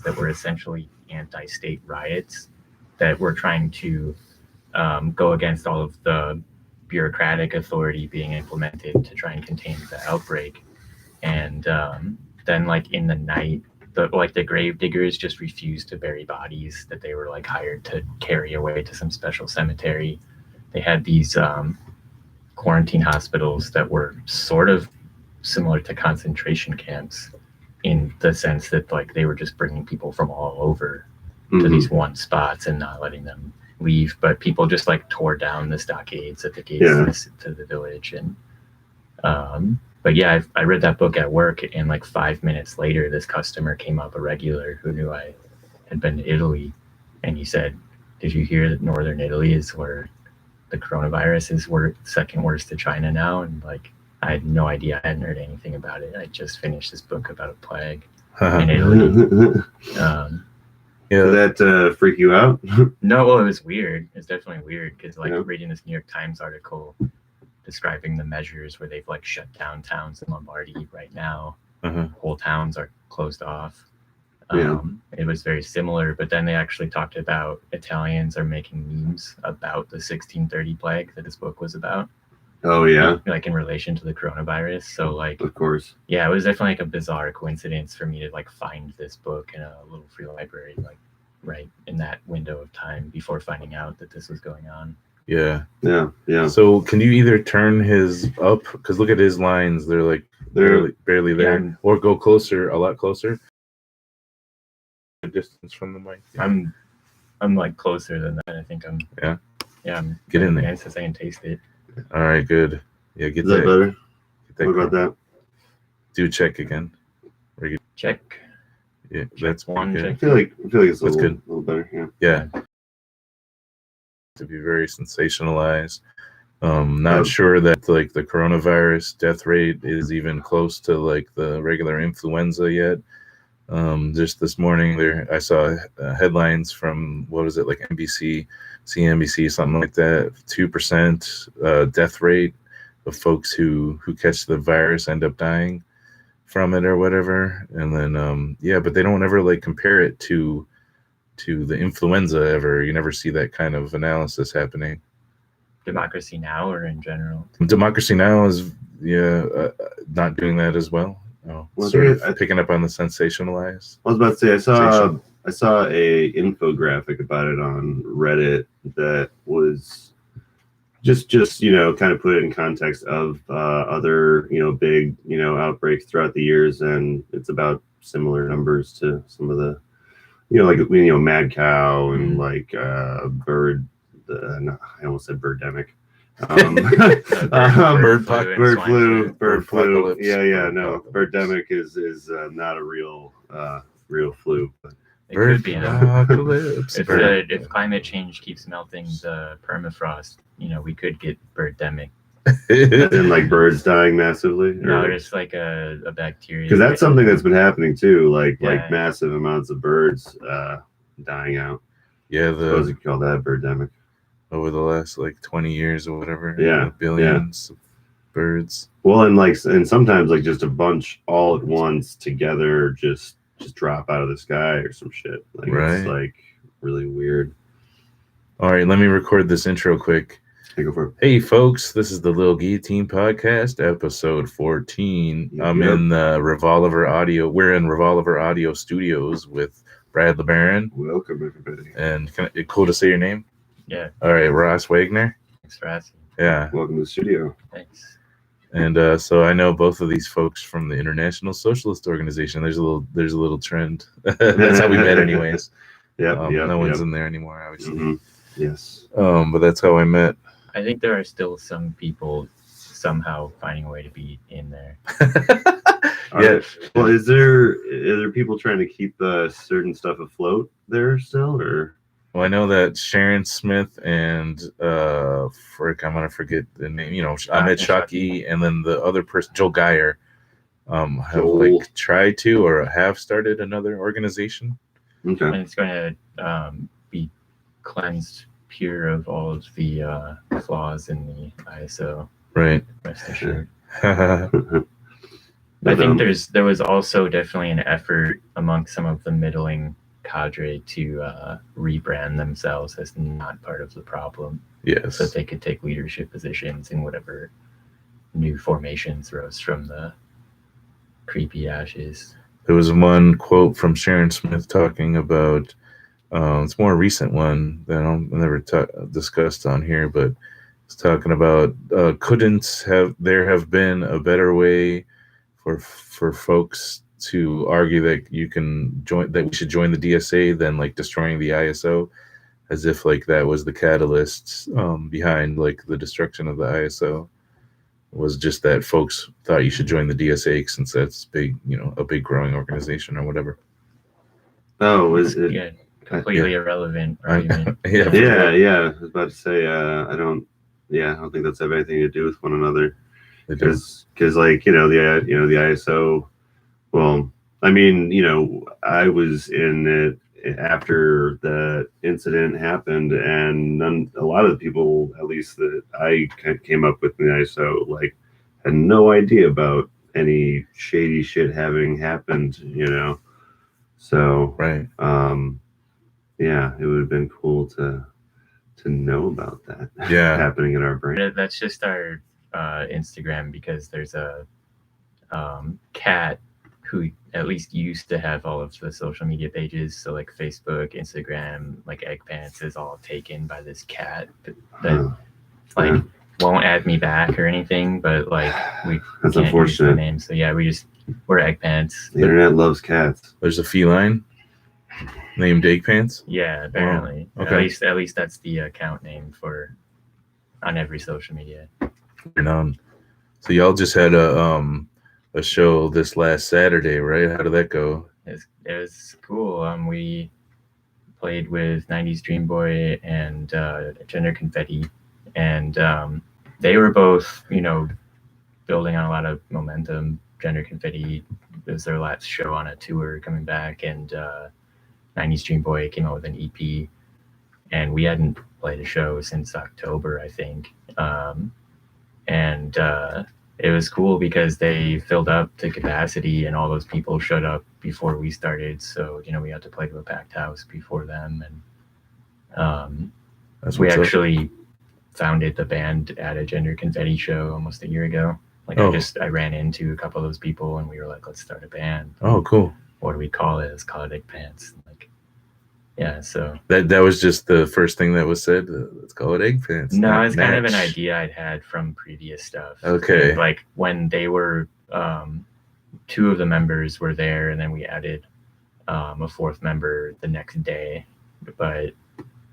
that were essentially anti-state riots that were trying to go against all of the bureaucratic authority being implemented to try and contain the outbreak. And then, like, in the night, the grave diggers just refused to bury bodies that they were like hired to carry away to some special cemetery. They had these quarantine hospitals that were sort of similar to concentration camps in the sense that like they were just bringing people from all over to these one spots and not letting them leave. But people just like tore down the stockades at the gates to the village. And but yeah, I read that book at work, and like 5 minutes later, this customer came up, a regular who knew I had been to Italy, and he said, "Did you hear that Northern Italy is where the coronavirus is second worst to China now?" And like, I had no idea. I hadn't heard anything about it. I just finished this book about a plague in Italy. Did that freak you out? No, well, it was weird. It's definitely weird because like reading this New York Times article describing the measures where they've like shut down towns in Lombardy right now. Whole towns are closed off. It was very similar, but then they actually talked about Italians are making memes about the 1630 plague that this book was about. Oh yeah, like in relation to the coronavirus. So like, of course, yeah, it was definitely like a bizarre coincidence for me to like find this book in a little free library, like right in that window of time before finding out that this was going on. Yeah. So can you either turn his up, because look at his lines, they're like barely there, or go closer, a lot closer, distance from the mic? I'm like closer than that. I think I'm I'm get in there. I can taste it. All right, good. Yeah, get Is that better? What about that? Do check again. Check. Yeah, that's one. Good. I feel like it's a good. little better. Yeah. To be very sensationalized. Not sure that like the coronavirus death rate is even close to like the regular influenza yet. Just this morning I saw headlines from, what was it, like NBC, CNBC, something like that. 2% death rate of folks who catch the virus end up dying from it or whatever. And then but they don't ever like compare it to the influenza ever. You never see that kind of analysis happening. Democracy Now! Or in general? Democracy Now! Is not doing that as well. Sort of picking up on the sensationalized. I was about to say, I saw a infographic about it on Reddit that was just kind of put it in context of other big outbreaks throughout the years, and it's about similar numbers to some of the mad cow and like bird. I almost said birdemic. Bird flu. Yeah. No, birdemic is not a real flu. But it could be. If climate change keeps melting the permafrost, we could get birdemic. And like birds dying massively. No, just like a bacteria. Because that's something that's been happening too. Like massive amounts of birds dying out. Yeah, I suppose you call that birdemic. Over the last like 20 years or whatever. Yeah. Billions of birds. Well, and sometimes like just a bunch all at once together just drop out of the sky or some shit. Like it's like really weird. All right, let me record this intro quick. Hey, go for it. Hey folks, this is the Lil Guillotine podcast, episode 14. I'm in Revolver Audio. We're in Revolver Audio Studios with Brad LeBaron. Welcome everybody. And cool to say your name? Yeah. All right, Ross Wagner. Thanks for asking. Yeah. Welcome to the studio. Thanks. And so I know both of these folks from the International Socialist Organization. There's a little trend. That's how we met, anyways. No one's in there anymore, obviously. Mm-hmm. Yes. But that's how I met. I think there are still some people somehow finding a way to be in there. Yeah. Well, are there people trying to keep certain stuff afloat there still, or? Well, I know that Sharon Smith and I'm gonna forget the name. Ahmed Shaki, and then the other person, Joel Geyer, have like tried to or have started another organization. Okay. And it's going to be cleansed pure of all of the flaws in the ISO. Right. Rest assured. I think there was also definitely an effort among some of the middling cadre to rebrand themselves as not part of the problem. Yes. So that they could take leadership positions in whatever new formations rose from the creepy ashes. There was one quote from Sharon Smith talking about, it's a more recent one that I've never discussed on here, but it's talking about there have been a better way for folks to argue that you can join, that we should join the DSA than like destroying the ISO, as if like that was the catalyst behind like the destruction of the ISO, was just that folks thought you should join the DSA since that's big, a big growing organization or whatever. Oh, is it? Yeah, completely irrelevant argument. Yeah. I was about to say, I don't think that's have anything to do with one another. Because like the ISO. Well, I mean, I was in it after the incident happened, and a lot of the people, at least that I came up with in the ISO, like had no idea about any shady shit having happened. So right. Yeah, it would have been cool to know about that happening in our brain. That's just our Instagram, because there's a cat who at least used to have all of the social media pages. So like Facebook, Instagram, like Egg Pants is all taken by this cat that won't add me back or anything, but like we that's can't unfortunate. use the name. So yeah, we're Egg Pants. The internet loves cats. There's a feline named Egg Pants. Yeah, apparently. Oh, okay. At least that's the account name on every social media. So y'all just had a show this last Saturday, right? How did that go? It was cool. We played with 90s Dream Boy and Gender Confetti, and they were both, building on a lot of momentum. Gender Confetti was their last show on a tour coming back, and 90s Dream Boy came out with an EP, and we hadn't played a show since October, I think. And it was cool because they filled up to capacity, and all those people showed up before we started. So, we had to play to a packed house before them. And we actually founded the band at a Gender Confetti show almost a year ago. Like I ran into a couple of those people, and we were like, let's start a band. Oh, cool. What do we call it? Let's call it Egg Pants. Yeah, so that was just the first thing that was said. Let's call it Egg Pants. No, it's kind of an idea I'd had from previous stuff. Okay. And like when they were, two of the members were there, and then we added a fourth member the next day. But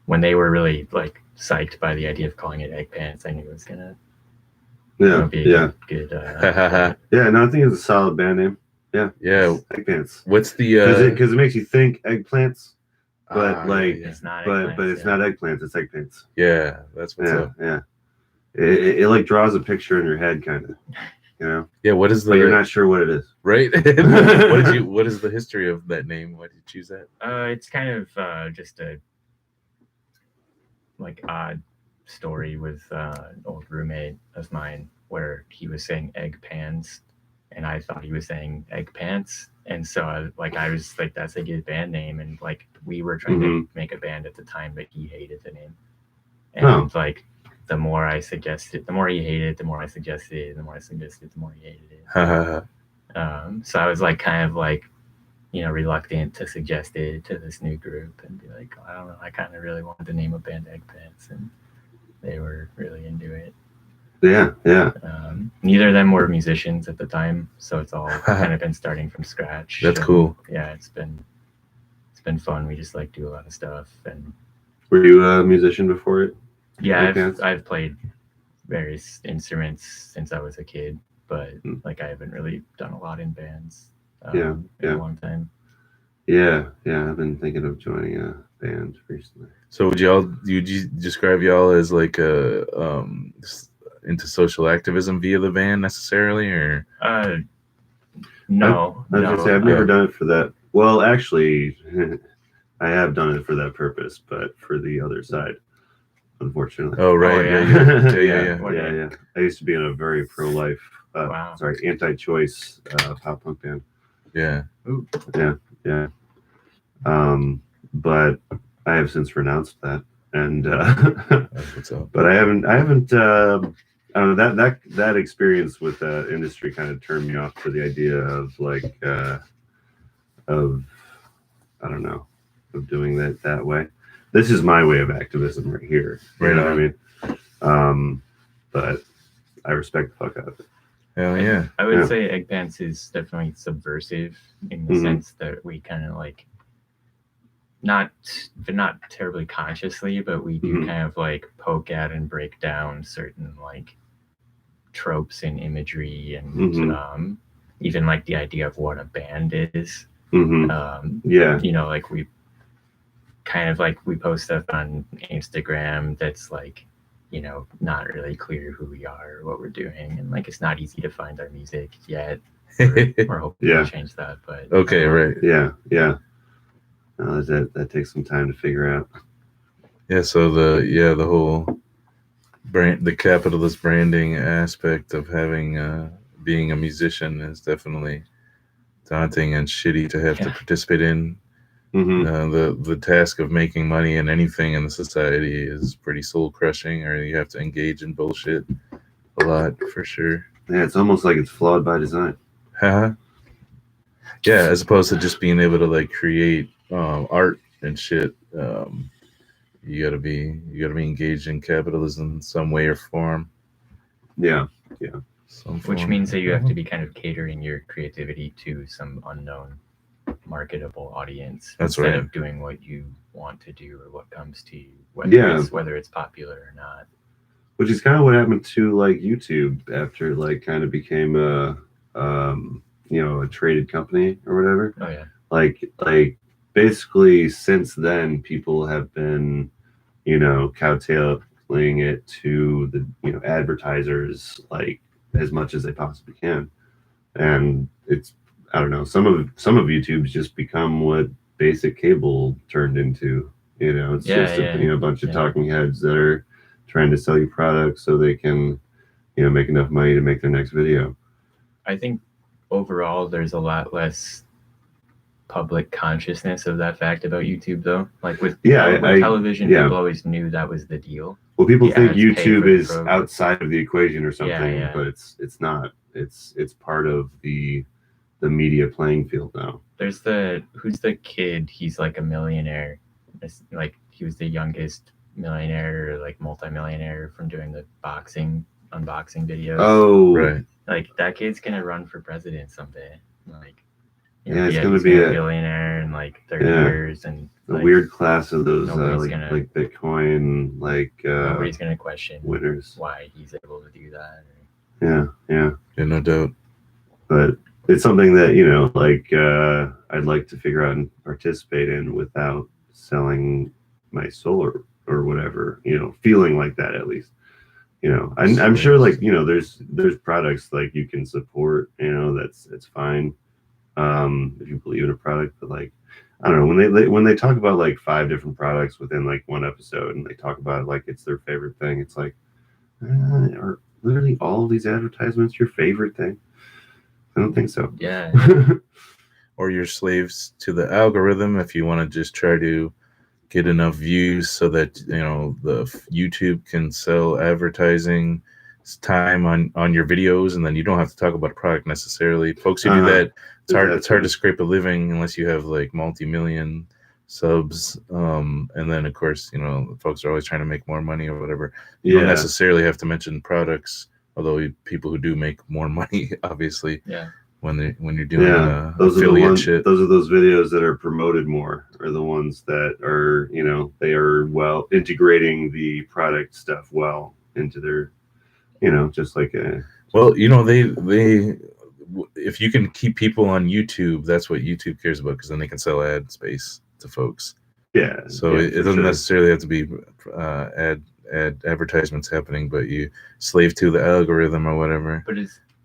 when they were really like psyched by the idea of calling it Egg Pants, I knew it was gonna be a good. Yeah, no, I think it's a solid band name. Yeah. Egg Pants. What's the? Because it makes you think eggplants. But it's not it's not eggplants, it's eggplants. Yeah, that's what's up. Yeah. It like draws a picture in your head, kind of, Yeah, what is the? But you're not sure what it is, right? What is the history of that name? Why did you choose that? It's kind of just a like odd story with an old roommate of mine where he was saying egg pans, and I thought he was saying egg pants. And so I was like, that's a good band name. And like, we were trying to make a band at the time, but he hated the name. And like, the more I suggested, the more he hated, the more I suggested, the more I suggested, the more he hated it. So I was like, kind of like, reluctant to suggest it to this new group and be like, I don't know, I kind of really wanted to name a band Egg Pants, and they were really into it. Yeah. Neither of them were musicians at the time, so it's all kind of been starting from scratch. That's cool. Yeah, it's been fun. We just like do a lot of stuff. And were you a musician before it? Yeah, I've played various instruments since I was a kid, but like I haven't really done a lot in bands in a long time. Yeah, I've been thinking of joining a band recently. So would you describe y'all as like into social activism via the band necessarily, or? No. I was gonna say I've never done it for that. Well, actually, I have done it for that purpose, but for the other side, unfortunately. Oh right, yeah. I used to be in a very pro-life Wow. sorry, anti-choice pop punk band. Yeah. Ooh. Yeah. But I have since renounced that, and That's what's up. but I haven't. I don't know, that experience with that industry kind of turned me off to the idea of like of I don't know, of doing that way. This is my way of activism right here. You Right know on. what I mean? But I respect the fuck out of it. Hell yeah. I would Yeah. say Egg Pants is definitely subversive in the Mhm. sense that we kind of like not terribly consciously, but we do Mhm. kind of like poke at and break down certain like tropes and imagery and Mhm. even like the idea of what a band is. Yeah. You know, like we kind of like we post stuff on Instagram that's like, you know, not really clear who we are or what we're doing, and like it's not easy to find our music yet. We're hoping Yeah. to change that, but Okay, right. Yeah. That takes some time to figure out. Yeah, so the whole brand, the capitalist branding aspect of having being a musician is definitely daunting and shitty to have to participate in. Mm-hmm. The task of making money in anything in the society is pretty soul crushing, or you have to engage in bullshit a lot for sure. Yeah, it's almost like it's flawed by design. Haha. Yeah, as opposed to just being able to like create art and shit. You gotta be engaged in capitalism in some way or form. Yeah. Which means that you have to be kind of catering your creativity to some unknown marketable audience. That's instead right. of doing what you want to do or what comes to you, whether it's popular or not. Which is kind of what happened to like YouTube after it like kind of became a a traded company or whatever. Oh yeah. Like basically since then people have been, cowtailing it to the advertisers like as much as they possibly can. And it's I don't know, some of YouTube's just become what basic cable turned into. It's just a bunch of talking heads that are trying to sell you products so they can, make enough money to make their next video. I think overall there's a lot less public consciousness of that fact about YouTube though. Like with television, people always knew that was the deal. Well, people think YouTube is outside of the equation or something, but it's not. It's part of the media playing field now. There's who's the kid? He's like a millionaire. Like he was the youngest millionaire or like multimillionaire from doing the unboxing videos. Oh, right. Like that kid's gonna run for president someday. Like it's gonna be a billionaire in like 30 years, and a weird class of those like Bitcoin nobody's gonna question winners why he's able to do that. Yeah, no doubt. But it's something that I'd like to figure out and participate in without selling my soul or whatever. Feeling like that at least. I'm sure there's products like you can support. That's fine. If you believe in a product, but like I don't know, when they talk about like 5 different products within like one episode and they talk about it like it's their favorite thing, it's like are literally all of these advertisements your favorite thing? I don't think so. Yeah. Or you're slaves to the algorithm if you want to just try to get enough views so that the YouTube can sell advertising time on your videos, and then you don't have to talk about a product necessarily. Folks who do that, it's hard to scrape a living unless you have like multi-million subs, and then of course folks are always trying to make more money or whatever. You don't necessarily have to mention products, although people who do make more money obviously when you're doing those affiliate shit. Those are those videos that are promoted more, or the ones that are they are well integrating the product stuff well into their just like a they if you can keep people on YouTube, that's what YouTube cares about, because then they can sell ad space to folks. So it doesn't necessarily have to be ad advertisements happening, but you slave to the algorithm or whatever. But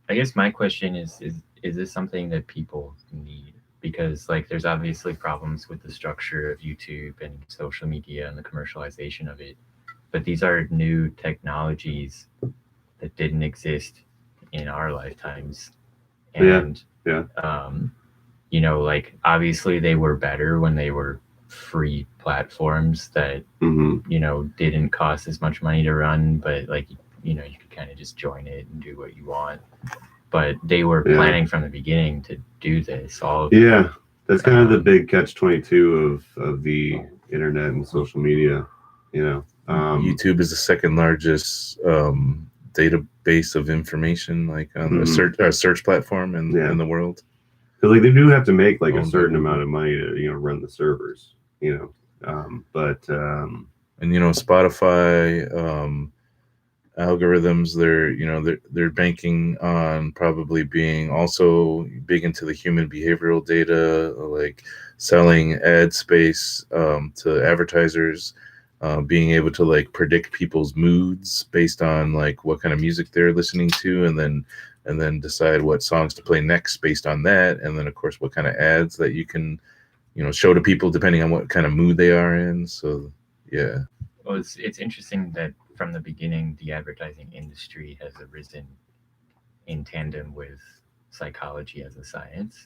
I guess my question is this something that people need? Because like there's obviously problems with the structure of YouTube and social media and the commercialization of it, but these are new technologies that didn't exist in our lifetimes. Yeah, And yeah. you know, like obviously they were better when they were free platforms that Hmm. you know didn't cost as much money to run, but like you know you could kind of just join it and do what you want. But they were Yeah. planning from the beginning to do this. All Yeah, that's kind of the Um, big catch-22 of the internet and social media. You know, YouTube is the second largest database of information, like on a search platform in the world. because like they do have to make like a Owned by certain Google. amount of money to run the servers. And Spotify algorithms, they're banking on probably being also big into the human behavioral data, like selling ad space to advertisers, being able to like predict people's moods based on like what kind of music they're listening to, and then decide what songs to play next based on that, and then of course what kind of ads that you can show to people depending on what kind of mood they are in. So yeah. well, it's interesting that from the beginning, the advertising industry has arisen in tandem with psychology as a science,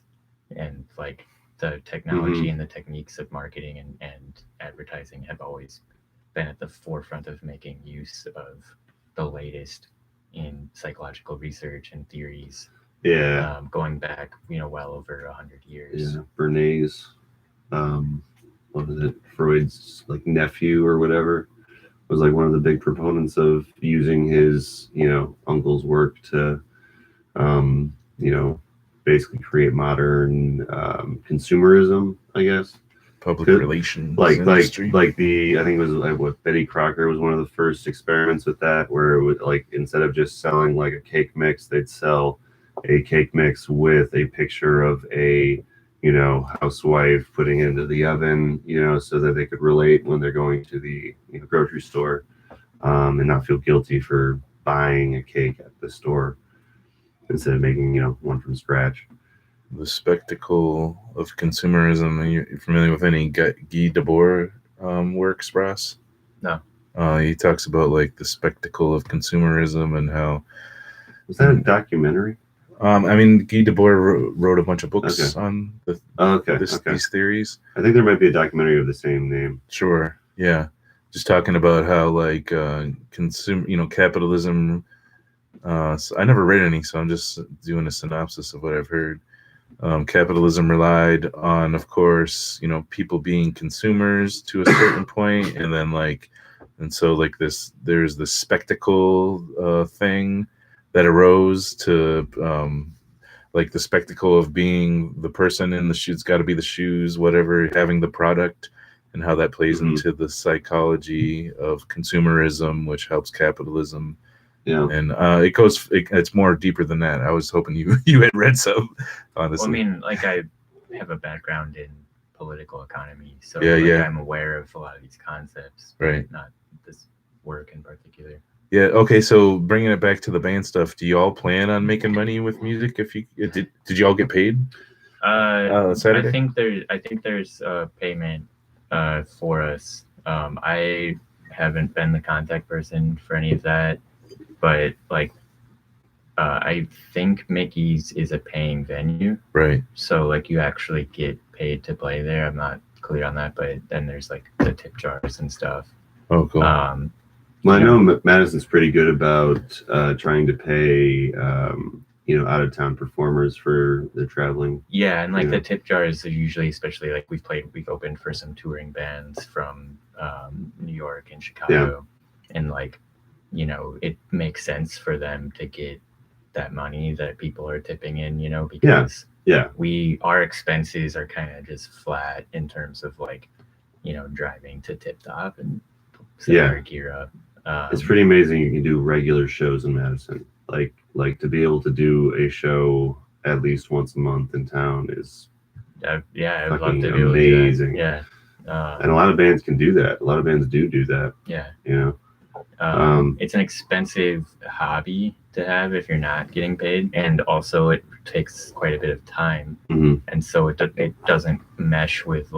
and like the technology and the techniques of marketing and advertising have always been at the forefront of making use of the latest in psychological research and theories. Yeah. Going back, well over 100 years. Yeah, Bernays, what was it? Freud's like nephew or whatever was like one of the big proponents of using his, uncle's work to, basically create modern consumerism, I guess. Public relations industry. I think it was like what Betty Crocker was one of the first experiments with that, where it would like instead of just selling like a cake mix, they'd sell a cake mix with a picture of a housewife putting it into the oven, so that they could relate when they're going to the grocery store, and not feel guilty for buying a cake at the store instead of making one from scratch. The spectacle of consumerism. Are you familiar with any Guy Debord works, Ross? No. He talks about like the spectacle of consumerism and how. Was that a documentary? Guy Debord wrote a bunch of books on these theories. I think there might be a documentary of the same name. Sure. Yeah. Just talking about how like capitalism. So I never read any, so I'm just doing a synopsis of what I've heard. Capitalism relied on, of course, people being consumers to a certain point, and then there's this spectacle thing that arose to like the spectacle of being the person in the shoes, got to be the shoes, whatever, having the product, and how that plays into the psychology of consumerism, which helps capitalism. Yeah, and it's more deeper than that. I was hoping you had read some, honestly. Well, I have a background in political economy, so I'm aware of a lot of these concepts, right? Not this work in particular. Yeah. Okay. So bringing it back to the band stuff, do you all plan on making money with music? If you did you all get paid? Saturday. I think there's a payment for us. I haven't been the contact person for any of that. But I think Mickey's is a paying venue, right? So you actually get paid to play there. I'm not clear on that, but then there's the tip jars and stuff. Oh, cool. Well, I know Madison's pretty good about trying to pay out of town performers for their traveling. Yeah, and the tip jars are usually, especially we've opened for some touring bands from New York and Chicago, and it makes sense for them to get that money that people are tipping in, because our expenses are kind of just flat in terms of driving to Tip Top and setting our gear up. It's pretty amazing you can do regular shows in Madison. Like to be able to do a show at least once a month in town is I would love to do amazing. Yeah. And a lot of bands can do that. A lot of bands do that. Yeah. It's an expensive hobby to have if you're not getting paid, and also it takes quite a bit of time, and so it doesn't mesh with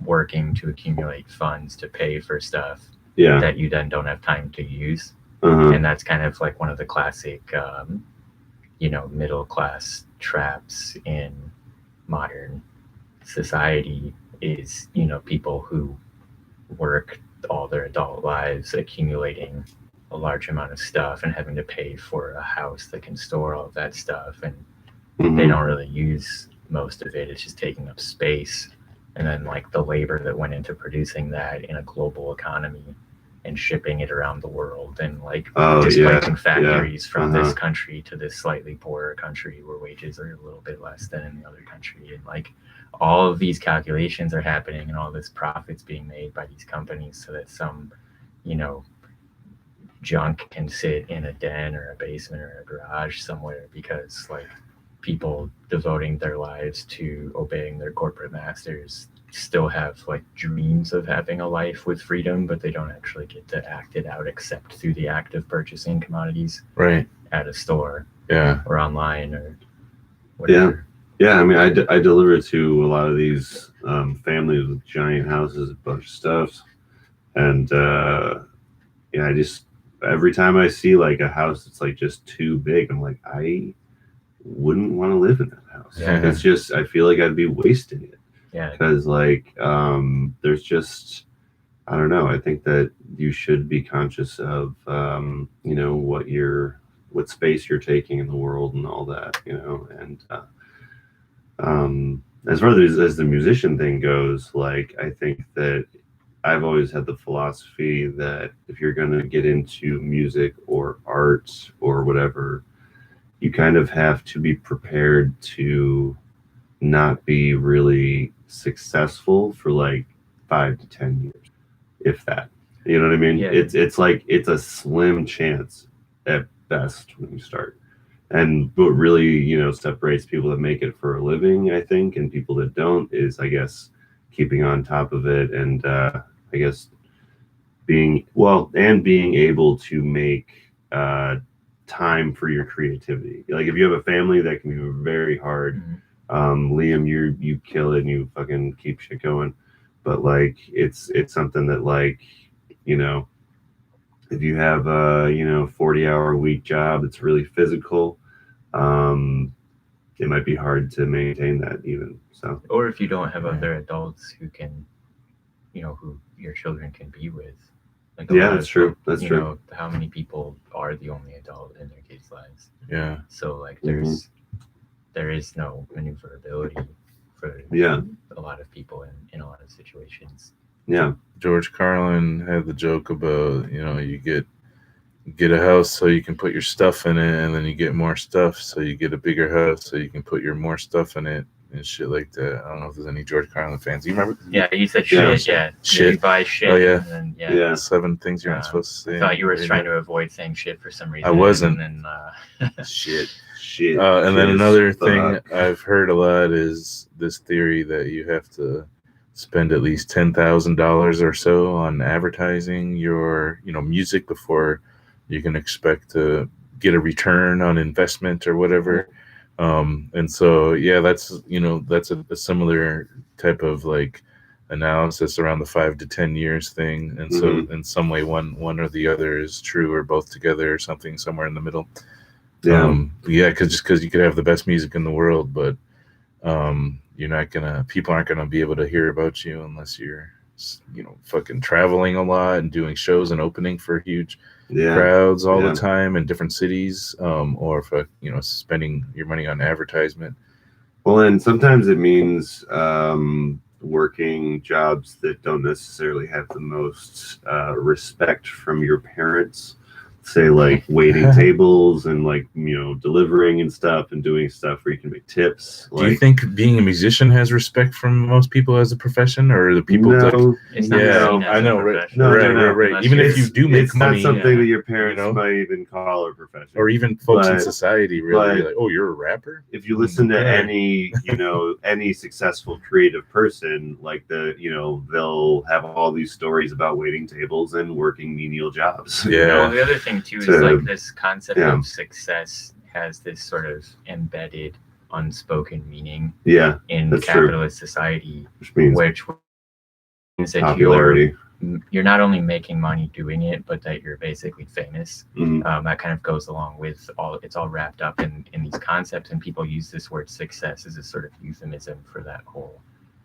working to accumulate funds to pay for stuff that you then don't have time to use. And that's kind of one of the classic middle class traps in modern society is, people who work all their adult lives accumulating a large amount of stuff and having to pay for a house that can store all of that stuff, and they don't really use most of it. It's just taking up space. And then like the labor that went into producing that in a global economy and shipping it around the world, and like displacing factories from this country to this slightly poorer country where wages are a little bit less than in the other country. And like all of these calculations are happening and all this profits being made by these companies so that some, junk can sit in a den or a basement or a garage somewhere, because like people devoting their lives to obeying their corporate masters still have like dreams of having a life with freedom, but they don't actually get to act it out except through the act of purchasing commodities at a store or online or whatever. I mean, I deliver to a lot of these families with giant houses, a bunch of stuff, and I just, every time I see like a house that's like just too big, I'm like, I wouldn't want to live in that house. It's just, I feel like I'd be wasting it. Because like there's just, I don't know, I think that you should be conscious of what space you're taking in the world and all that, and as far as the musician thing goes, like I think that I've always had the philosophy that if you're going to get into music or art or whatever, you kind of have to be prepared to not be really successful for like 5 to 10 years, if that. You know what I mean? It's like, it's a slim chance at best when you start. And what really, separates people that make it for a living, I think, and people that don't is, I guess, keeping on top of it, and I guess being able to make time for your creativity. Like if you have a family, that can be very hard. Liam, you kill it and you fucking keep shit going. But like it's something that, like, if you have a 40-hour a week job that's really physical, it might be hard to maintain that even. So, or if you don't have other adults who can, who your children can be with. Like that's true. That's true. How many people are the only adult in their kids' lives? So like there is no maneuverability for a lot of people in a lot of situations. George Carlin had the joke about, you get a house so you can put your stuff in it, and then you get more stuff so you get a bigger house so you can put your more stuff in it and shit like that. I don't know if there's any George Carlin fans. You remember? Yeah, he said shit. Shit. You buy shit. Oh yeah. And then, 7 things you're not supposed to say. I thought you were trying to avoid saying shit for some reason. I wasn't. And then, shit. And then another thing I've heard a lot is this theory that you have to spend at least $10,000 or so on advertising your, music before you can expect to get a return on investment or whatever. And so, that's a similar type of like analysis around the 5 to 10 years thing. And so in some way, one or the other is true, or both together, or something somewhere in the middle. Because you could have the best music in the world, but people aren't gonna be able to hear about you unless you're, fucking traveling a lot and doing shows and opening for huge crowds all the time in different cities, or if spending your money on advertisement. Well, and sometimes it means working jobs that don't necessarily have the most respect from your parents. Say like waiting tables and like delivering and stuff and doing stuff where you can make tips. Do you think being a musician has respect from most people as a profession, or the people? It's not I know, right? No, Right. Even if you do make money, it's not something that your parents might even call a profession, or even folks in society really like, oh, you're a rapper. If you listen to any any successful creative person, like they'll have all these stories about waiting tables and working menial jobs. The other thing too is like this concept of success has this sort of embedded unspoken meaning in capitalist society, which means that popularity. you're not only making money doing it, but that you're basically famous. Mhm. That kind of goes along with it's all wrapped up in these concepts, and people use this word success as a sort of euphemism for that whole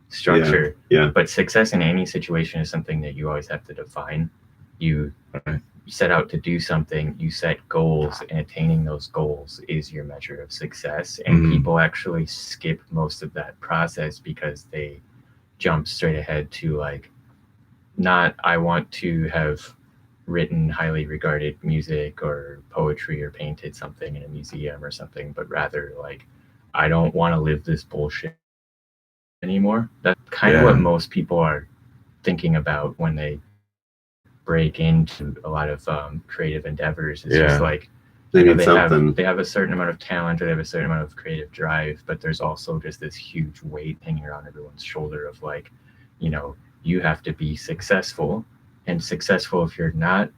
structure. Yeah. But success in any situation is something that you always have to define. You set out to do something, you set goals, and attaining those goals is your measure of success. And people actually skip most of that process because they jump straight ahead to like, not I want to have written highly regarded music or poetry or painted something in a museum or something, but rather like, I don't want to live this bullshit anymore. That's kind of what most people are thinking about when they break into a lot of creative endeavors. It's just like, they need they something. have a certain amount of talent, or they have a certain amount of creative drive, but there's also just this huge weight hanging around everyone's shoulder of like, you have to be successful, and successful if you're not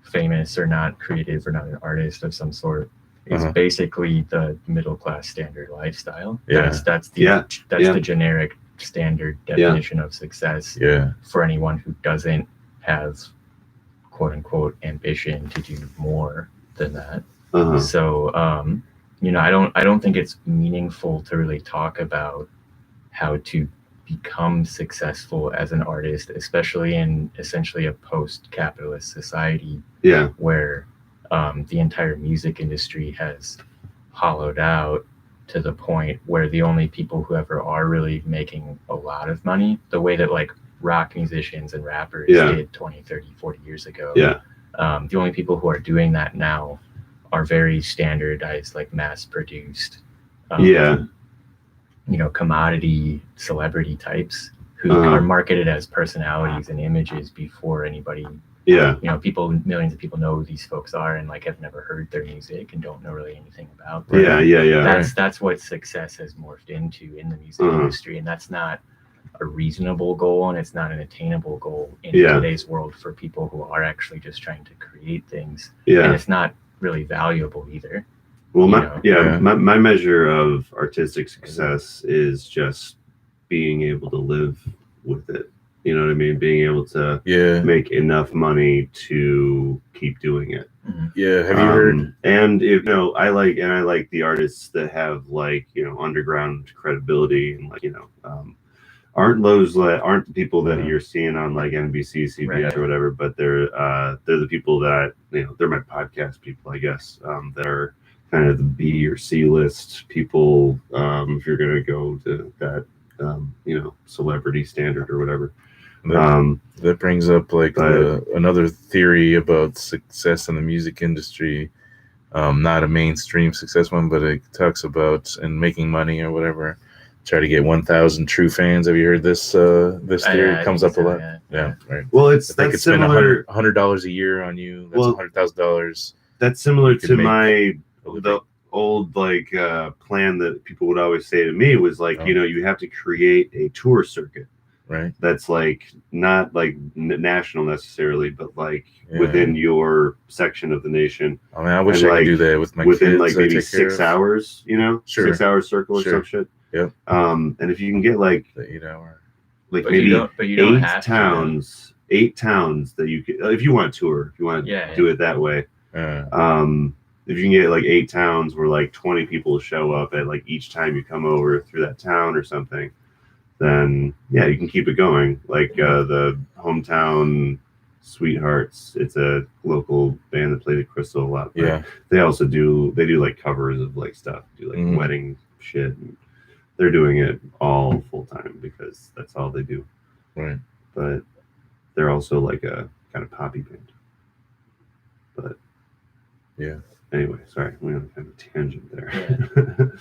famous or not creative or not an artist of some sort is basically the middle class standard lifestyle. That's the generic standard definition of success for anyone who doesn't have quote unquote ambition to do more than that. So I don't think it's meaningful to really talk about how to become successful as an artist, especially in essentially a post-capitalist society where the entire music industry has hollowed out to the point where the only people who ever are really making a lot of money, the way that like rock musicians and rappers did 20, 30, 40 years ago, the only people who are doing that now are very standardized, like mass-produced commodity celebrity types who are marketed as personalities and images before anybody millions of people know who these folks are and like have never heard their music and don't know really anything about them. That's what success has morphed into in the music industry, and that's not a reasonable goal, and it's not an attainable goal in today's world for people who are actually just trying to create things, and it's not really valuable either. Well, my measure of artistic success is just being able to live with it. You know what I mean? Being able to make enough money to keep doing it. Yeah. Have you heard? And I like the artists that have like underground credibility and like aren't the people that you're seeing on like NBC, CBS or whatever, but they're the people that they're my podcast people, I guess, that are kind of the B or C list people, if you're gonna go to that celebrity standard or whatever. That brings up like another theory about success in the music industry. Not a mainstream success one, but it talks about in making money or whatever. Try to get 1,000 true fans. Have you heard this? This theory comes up a lot. Yeah, right. Well, I think it's similar. $100 a year on you. That's $100,000. That's similar to the old plan that people would always say to me was like, you have to create a tour circuit. Right. That's like not like national necessarily, but like within your section of the nation. I mean, I wish I could do that with my within kids like maybe 6 hours. 6 hour circle or some shit. Yeah. And if you can get like the 8 hour, like maybe 8 towns that you could, if you want to tour, if you want to do it that way. If you can get like 8 towns where like 20 people show up at like each time you come over through that town or something, then you can keep it going. Like the Hometown Sweethearts, it's a local band that plays at Crystal a lot. They also do like covers of like stuff, do like wedding shit. And they're doing it all full time because that's all they do. Right. But they're also like a kind of poppy band. But anyway, sorry, we went on kind of a tangent there.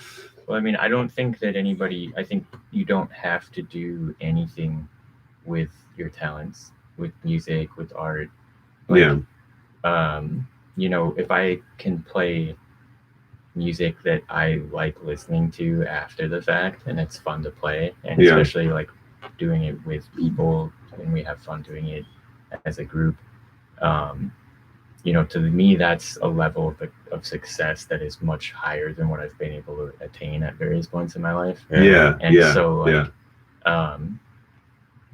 Well, I mean, I don't think that I think you don't have to do anything with your talents, with music, with art. If I can play music that I like listening to after the fact and it's fun to play, and especially like doing it with people and we have fun doing it as a group, to me, that's a level of success that is much higher than what I've been able to attain at various points in my life.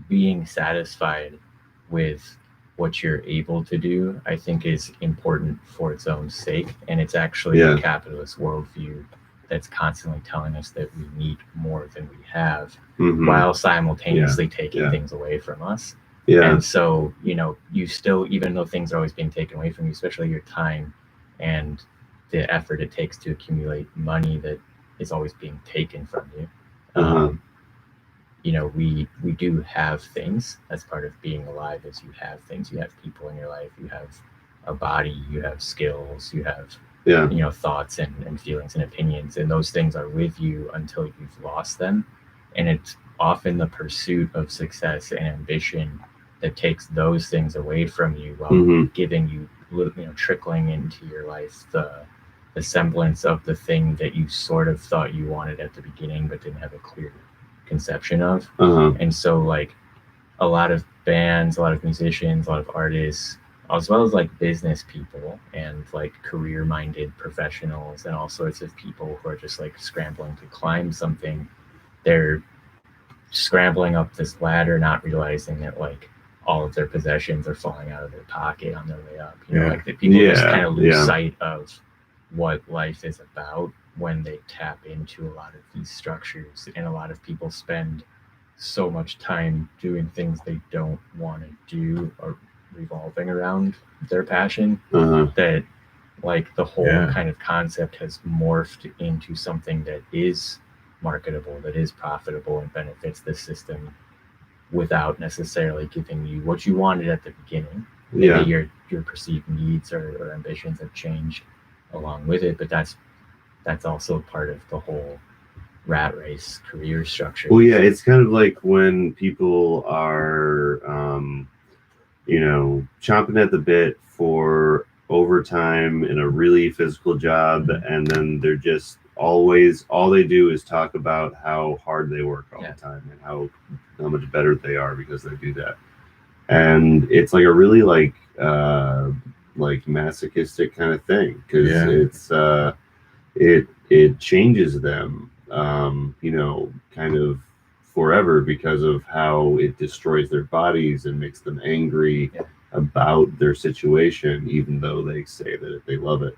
Being satisfied with what you're able to do, I think is important for its own sake. And it's actually Yeah. the capitalist worldview that's constantly telling us that we need more than we have, Mhm. while simultaneously taking Yeah. things away from us. Yeah. And so, you still, even though things are always being taken away from you, especially your time and the effort it takes to accumulate money that is always being taken from you, Uh-huh. we do have things. That's part of being alive, is you have things. You have people in your life. You have a body. You have skills. You have Yeah. thoughts and feelings and opinions, and those things are with you until you've lost them. And it's often the pursuit of success and ambition that takes those things away from you, while Mhm. giving you, trickling into your life the semblance of the thing that you sort of thought you wanted at the beginning but didn't have a clear conception of. Uh-huh. And so, like, a lot of bands, a lot of musicians, a lot of artists, as well as like business people and like career-minded professionals and all sorts of people who are just like scrambling to climb something, they're scrambling up this ladder, not realizing that like all of their possessions are falling out of their pocket on their way up. Yeah. Like the people just Yeah, kind of lose yeah. sight of what life is about when they tap into a lot of these structures. And a lot of people spend so much time doing things they don't want to do or revolving around their passion, Uh-huh. that like the whole Yeah. kind of concept has morphed into something that is marketable, that is profitable and benefits the system, without necessarily giving you what you wanted at the beginning. Maybe Yeah. your perceived needs or ambitions have changed along with it, but that's also part of the whole rat race career structure. Well, yeah, it's kind of like when people are, chomping at the bit for overtime in a really physical job, Mhm. and then they're just always, all they do is talk about how hard they work all Yeah. the time and how much better they are because they do that. And it's like a really like masochistic kind of thing, because Yeah. it changes them, kind of forever, because of how it destroys their bodies and makes them angry Yeah. about their situation, even though they say that they love it.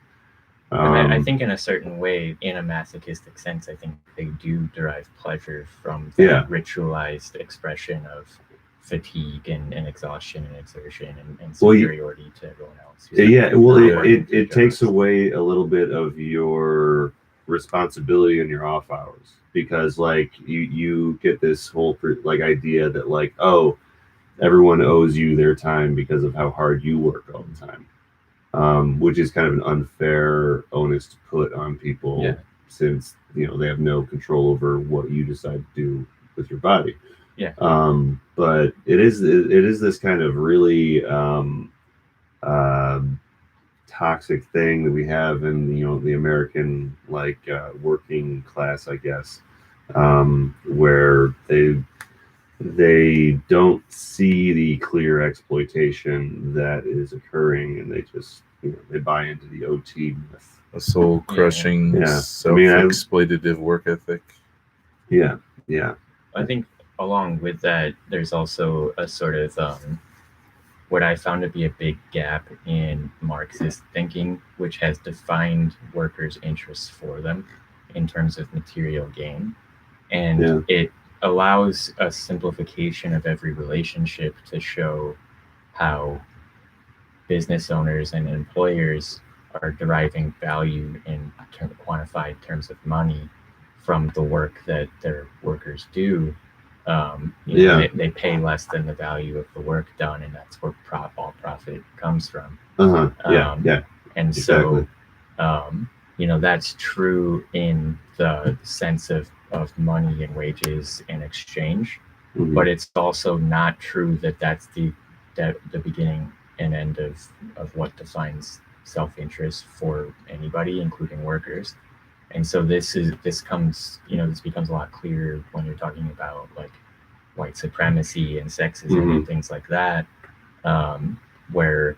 And I think in a certain way, in a masochistic sense, I think they do derive pleasure from that Yeah. ritualized expression of fatigue and exhaustion and exertion and Well, superiority to everyone else. Yeah, well, not working two it takes jobs. away a little bit of your responsibility in your off hours, because like you get this whole like idea that like, oh, everyone owes you their time because of how hard you work all the time, which is kind of an unfair onus to put on people. Yeah. Since they have no control over what you decide to do with your body. Yeah. But it is this kind of really toxic thing that we have in the American working class, I guess, where they don't see the clear exploitation that is occurring, and they just they buy into the OT myth. A soul crushing, Yeah. self-exploitative work ethic. Yeah. I think along with that, there's also a sort of what I found to be a big gap in Marxist thinking, which has defined workers' interests for them in terms of material gain. And it allows a simplification of every relationship to show how business owners and employers are deriving value in quantified terms of money from the work that their workers do. They pay less than the value of the work done, and that's where all profit comes from. Yeah. And exactly. so, that's true in the sense of money and wages in exchange, Mhm. but it's also not true that that's the beginning and end of what defines self-interest for anybody, including workers. And so this becomes a lot clearer when you're talking about like white supremacy and sexism and things like that, where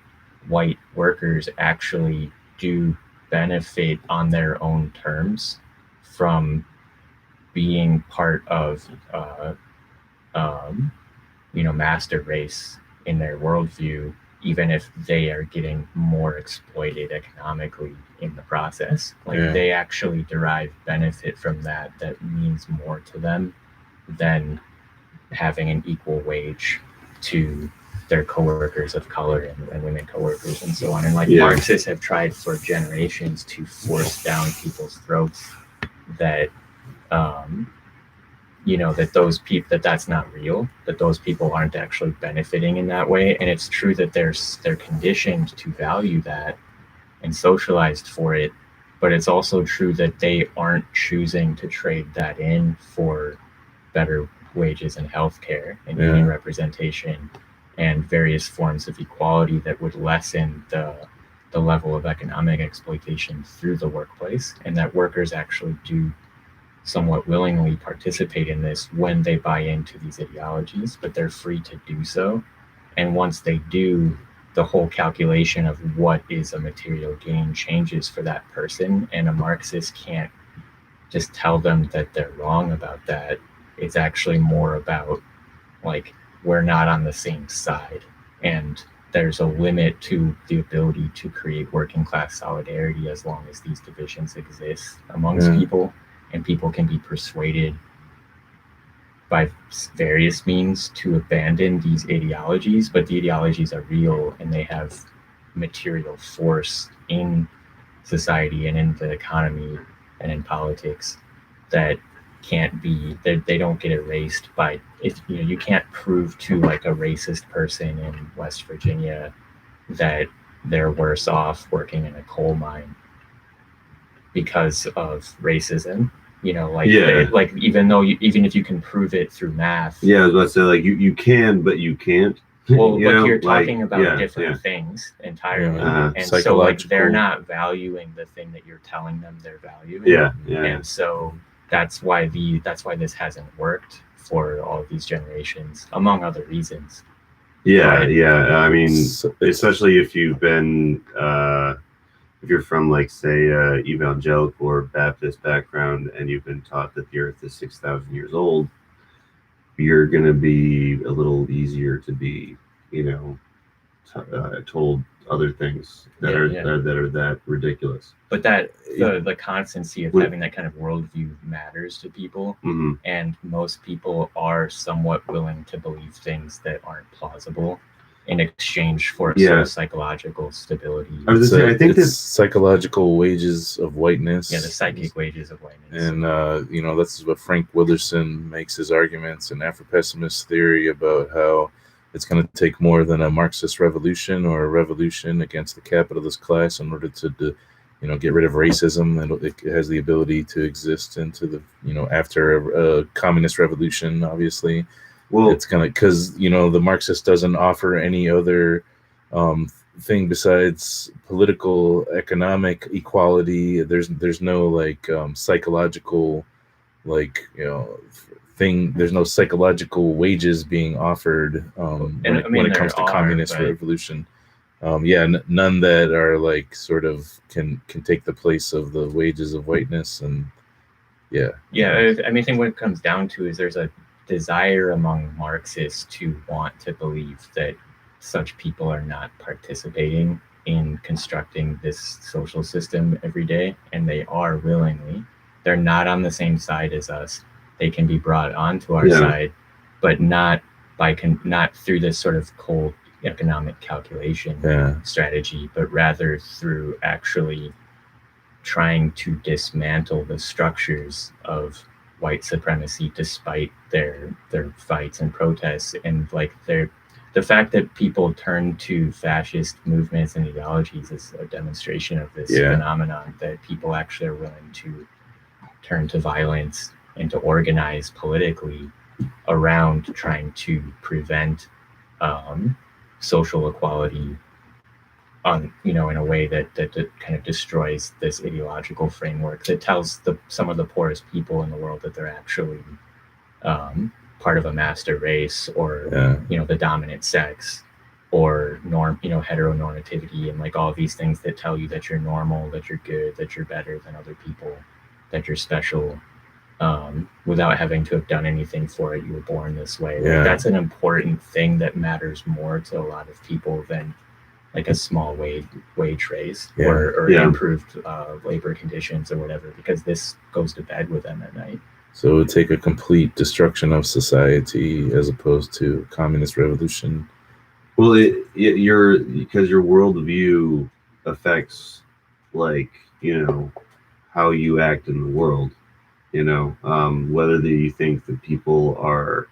white workers actually do benefit on their own terms from being part of master race in their worldview, even if they are getting more exploited economically in the process. Like they actually derive benefit from that means more to them than having an equal wage to their coworkers of color and women coworkers and so on. And like Marxists have tried for generations to force down people's throats that that those people that's not real, that those people aren't actually benefiting in that way. And it's true that they're conditioned to value that and socialized for it, but it's also true that they aren't choosing to trade that in for better wages and healthcare and union representation and various forms of equality that would lessen the level of economic exploitation through the workplace, and that workers actually do somewhat willingly participate in this when they buy into these ideologies, but they're free to do so. And once they do, the whole calculation of what is a material gain changes for that person, and a Marxist can't just tell them that they're wrong about that. It's actually more about like, we're not on the same side, and there's a limit to the ability to create working class solidarity as long as these divisions exist amongst people, and people can be persuaded by various means to abandon these ideologies, but the ideologies are real and they have material force in society and in the economy and in politics that can't be, they don't get erased by, if you can't prove to like a racist person in West Virginia that they're worse off working in a coal mine because of racism. Like even if you can prove it through math. I was about to say, like, you can, but you can't. Well, you're talking about different things entirely, and so like they're not valuing the thing that you're telling them they're valuing. And so that's why this hasn't worked for all of these generations, among other reasons. I mean, especially if you've been if you're from, like, say, evangelical or Baptist background, and you've been taught that the earth is 6,000 years old, you're going to be a little easier to be, told other things that are that ridiculous. But that the constancy of having that kind of worldview matters to people, and most people are somewhat willing to believe things that aren't plausible in exchange for sort of psychological stability. I think it's psychological wages of whiteness. The psychic wages of whiteness. And this is what Frank Wilderson makes his arguments in Afro-pessimist theory about how it's going to take more than a Marxist revolution or a revolution against the capitalist class in order to get rid of racism, and it has the ability to exist into the after a communist revolution, obviously. Well, it's gonna, because the Marxist doesn't offer any other thing besides political economic equality. There's no like psychological thing. There's no psychological wages being offered when it comes to communist revolution. None that are like sort of can take the place of the wages of whiteness. And I mean, I think what it comes down to is there's a desire among Marxists to want to believe that such people are not participating in constructing this social system every day, and they are willingly. They're not on the same side as us. They can be brought onto our side, but not through this sort of cold economic calculation strategy, but rather through actually trying to dismantle the structures of white supremacy despite their fights and protests. And like the fact that people turn to fascist movements and ideologies is a demonstration of this phenomenon, that people actually are willing to turn to violence and to organize politically around trying to prevent social equality in a way that kind of destroys this ideological framework that tells some of the poorest people in the world that they're actually part of a master race, or the dominant sex, or heteronormativity, and like all of these things that tell you that you're normal, that you're good, that you're better than other people, that you're special. without having to have done anything for it. You were born this way. Yeah. Like, that's an important thing that matters more to a lot of people than like a small wage raise Yeah. or Yeah. improved labor conditions or whatever, because this goes to bed with them at night. So it would take a complete destruction of society as opposed to communist revolution. Well, because your worldview affects, like, how you act in the world. Whether you think that people are,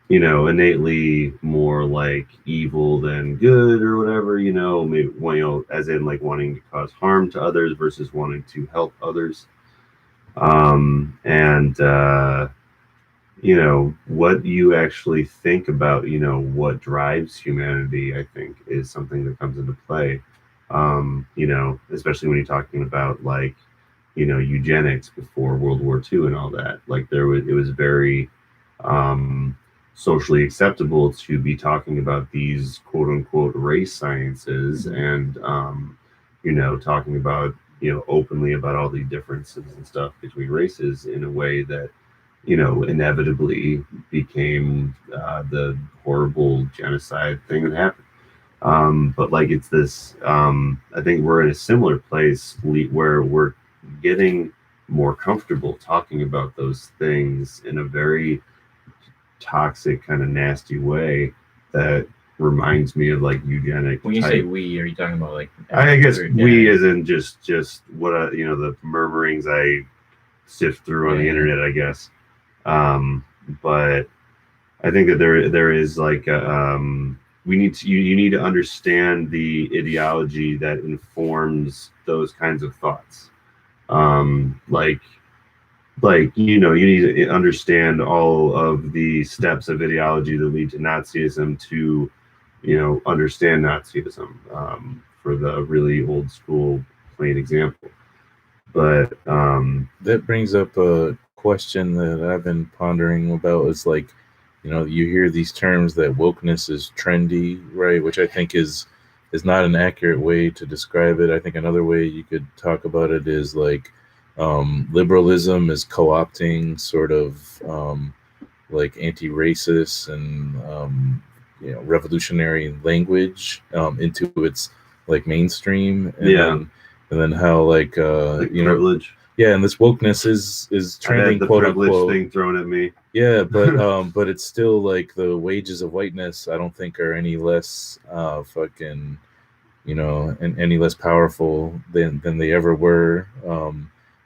innately more like evil than good or whatever. Maybe as in like wanting to cause harm to others versus wanting to help others. And what you actually think about, what drives humanity, I think, is something that comes into play. Especially when you're talking about like, eugenics before World War II and all that. Like it was very socially acceptable to be talking about these quote unquote race sciences and, talking about, openly about all the differences and stuff between races in a way that, inevitably became the horrible genocide thing that happened. But like it's this, I think we're in a similar place where we're getting more comfortable talking about those things in a very toxic, kind of nasty way that reminds me of like eugenic. When you say we, are you talking about like? I guess we, as in just what the murmurings I sift through on the internet, I guess. But I think that there is like you need to understand the ideology that informs those kinds of thoughts. You need to understand all of the steps of ideology that lead to Nazism to, understand Nazism, for the really old school plain example. But that brings up a question that I've been pondering about. Is like, you hear these terms that wokeness is trendy, right? Which I think is not an accurate way to describe it. I think another way you could talk about it is like liberalism is co-opting sort of like anti-racist and revolutionary language into its like mainstream, and then how like privilege. And this wokeness is trending, the quote privilege unquote thing thrown at me. Yeah, but it's still like the wages of whiteness, I don't think, are any less fucking and any less powerful than they ever were.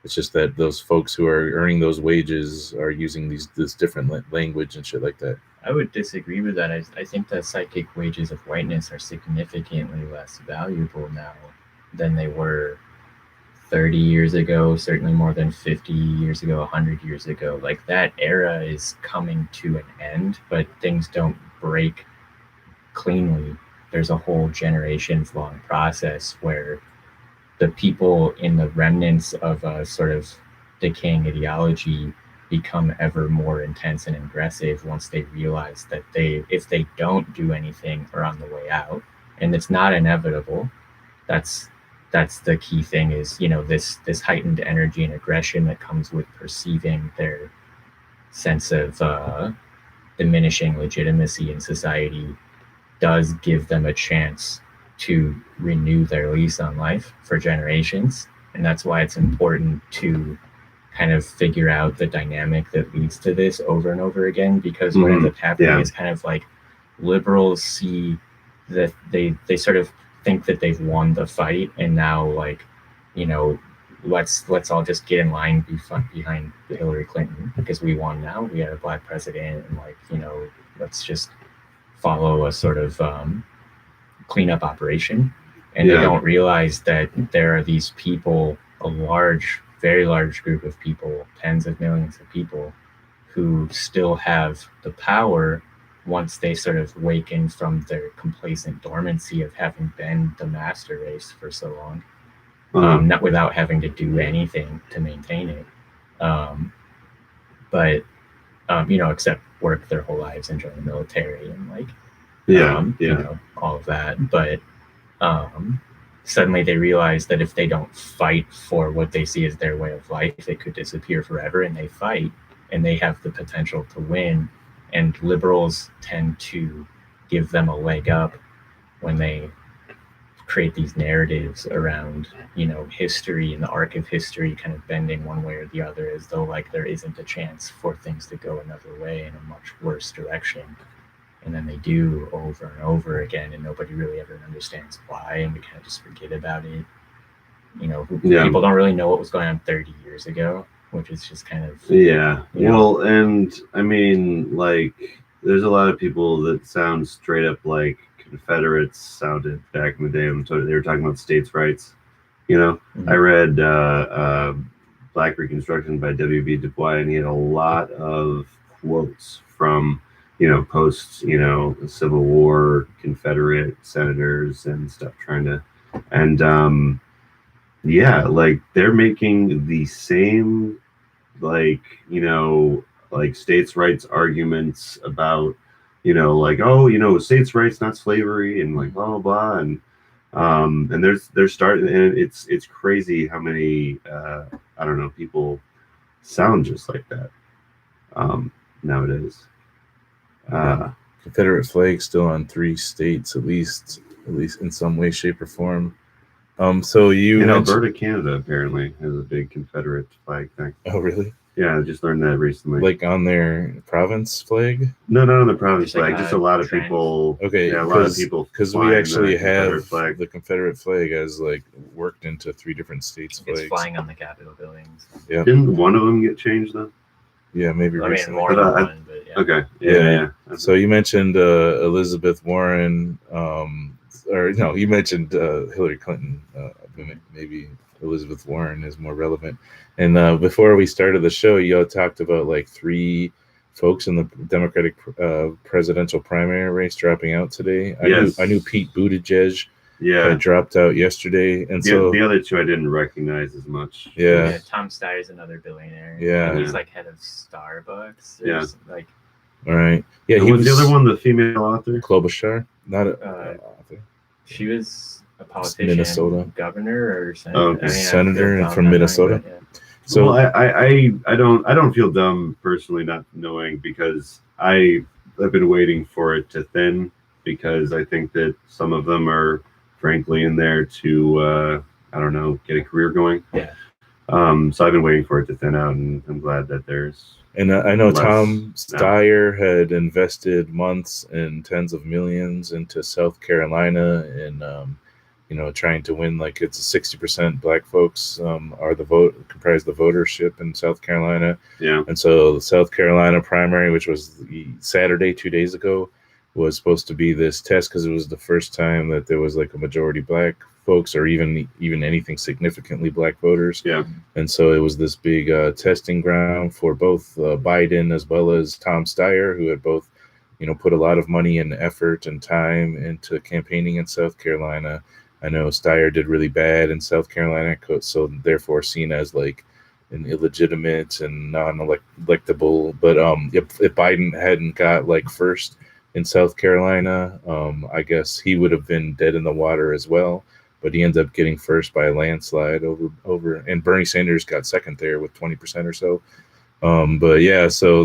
It's just that those folks who are earning those wages are using this different language and shit like that. I would disagree with that. I think the psychic wages of whiteness are significantly less valuable now than they were 30 years ago, certainly more than 50 years ago, 100 years ago. Like, that era is coming to an end, but things don't break cleanly. There's a whole generations long process where the people in the remnants of a sort of decaying ideology become ever more intense and aggressive once they realize that if they don't do anything, are on the way out. And it's not inevitable. That's the key thing, is this heightened energy and aggression that comes with perceiving their sense of diminishing legitimacy in society does give them a chance to renew their lease on life for generations. And that's why it's important to kind of figure out the dynamic that leads to this over and over again, because what ends up happening is kind of like liberals see that they sort of think that they've won the fight, and now like, let's all just get in line behind Hillary Clinton because we won now, we had a black president, and like, let's just follow a sort of cleanup operation. And they don't realize that there are these people, very large group of people, tens of millions of people, who still have the power once they sort of waken from their complacent dormancy of having been the master race for so long, not without having to do anything to maintain it, but except work their whole lives and join the military and like all of that. But suddenly they realize that if they don't fight for what they see as their way of life, it could disappear forever, and they fight, and they have the potential to win. And liberals tend to give them a leg up when they create these narratives around, history and the arc of history kind of bending one way or the other, as though like there isn't a chance for things to go another way in a much worse direction. And then they do over and over again, and nobody really ever understands why, and we kind of just forget about it. People don't really know what was going on 30 years ago, which is just kind of Well, and I mean, like, there's a lot of people that sound straight up like Confederates sounded back in the day when they were talking about states' rights. I read Black Reconstruction by W.B. Du Bois, and he had a lot of quotes from post Civil War Confederate senators and stuff like they're making the same like states' rights arguments about states' rights, not slavery, and like blah blah blah, and they're starting, and it's crazy how many people sound just like that nowadays. Confederate flag still on 3 states, at least in some way, shape, or form. So you in Alberta, Canada, apparently has a big Confederate flag thing. Oh, really? Yeah, I just learned that recently. Like on their province flag? No, not on the province flag. Like just a lot of people. Okay, yeah, a lot of people. Because we actually have flag. the Confederate flag as like worked into 3 different states' flags. It's flying on the Capitol buildings. Yeah. Didn't one of them get changed though? Yeah, maybe recently. More than one, but yeah. Okay. Yeah. So you mentioned Elizabeth Warren, you mentioned Hillary Clinton. Maybe Elizabeth Warren is more relevant. And before we started the show, you all talked about like 3 folks in the Democratic presidential primary race dropping out today. I knew Pete Buttigieg had dropped out yesterday, and so the other 2 I didn't recognize as much. Yeah, Tom Steyer is another billionaire. Yeah, he's like head of Starbucks. Like, all right. Yeah, he was the other one, the female author, Klobuchar, not an author. She was a politician, Minnesota governor or senator. Senator from Minnesota. So I don't feel dumb personally not knowing, because I've been waiting for it to thin, because I think that some of them are frankly in there to get a career going. Yeah. So I've been waiting for it to thin out, and I'm glad that there's. And I know Tom Steyer had invested months and tens of millions into South Carolina, and trying to win, like, it's 60% Black folks comprise the votership in South Carolina. Yeah. And so the South Carolina primary, which was Saturday 2 days ago, was supposed to be this test, because it was the first time that there was like a majority Black folks, or even anything significantly Black voters. Yeah. And so it was this big testing ground for both Biden as well as Tom Steyer, who had both put a lot of money and effort and time into campaigning in South Carolina. I know Steyer did really bad in South Carolina, so therefore seen as like an illegitimate and non-electable. But if Biden hadn't got like first in South Carolina, I guess he would have been dead in the water as well. But he ended up getting first by a landslide over, and Bernie Sanders got second there with 20% or so. But yeah, so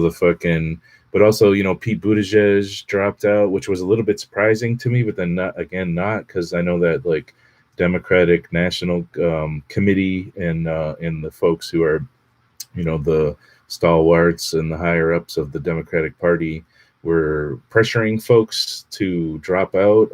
but also, Pete Buttigieg dropped out, which was a little bit surprising to me, but then not, because I know that like Democratic National Committee and the folks who are, the stalwarts and the higher ups of the Democratic Party were pressuring folks to drop out,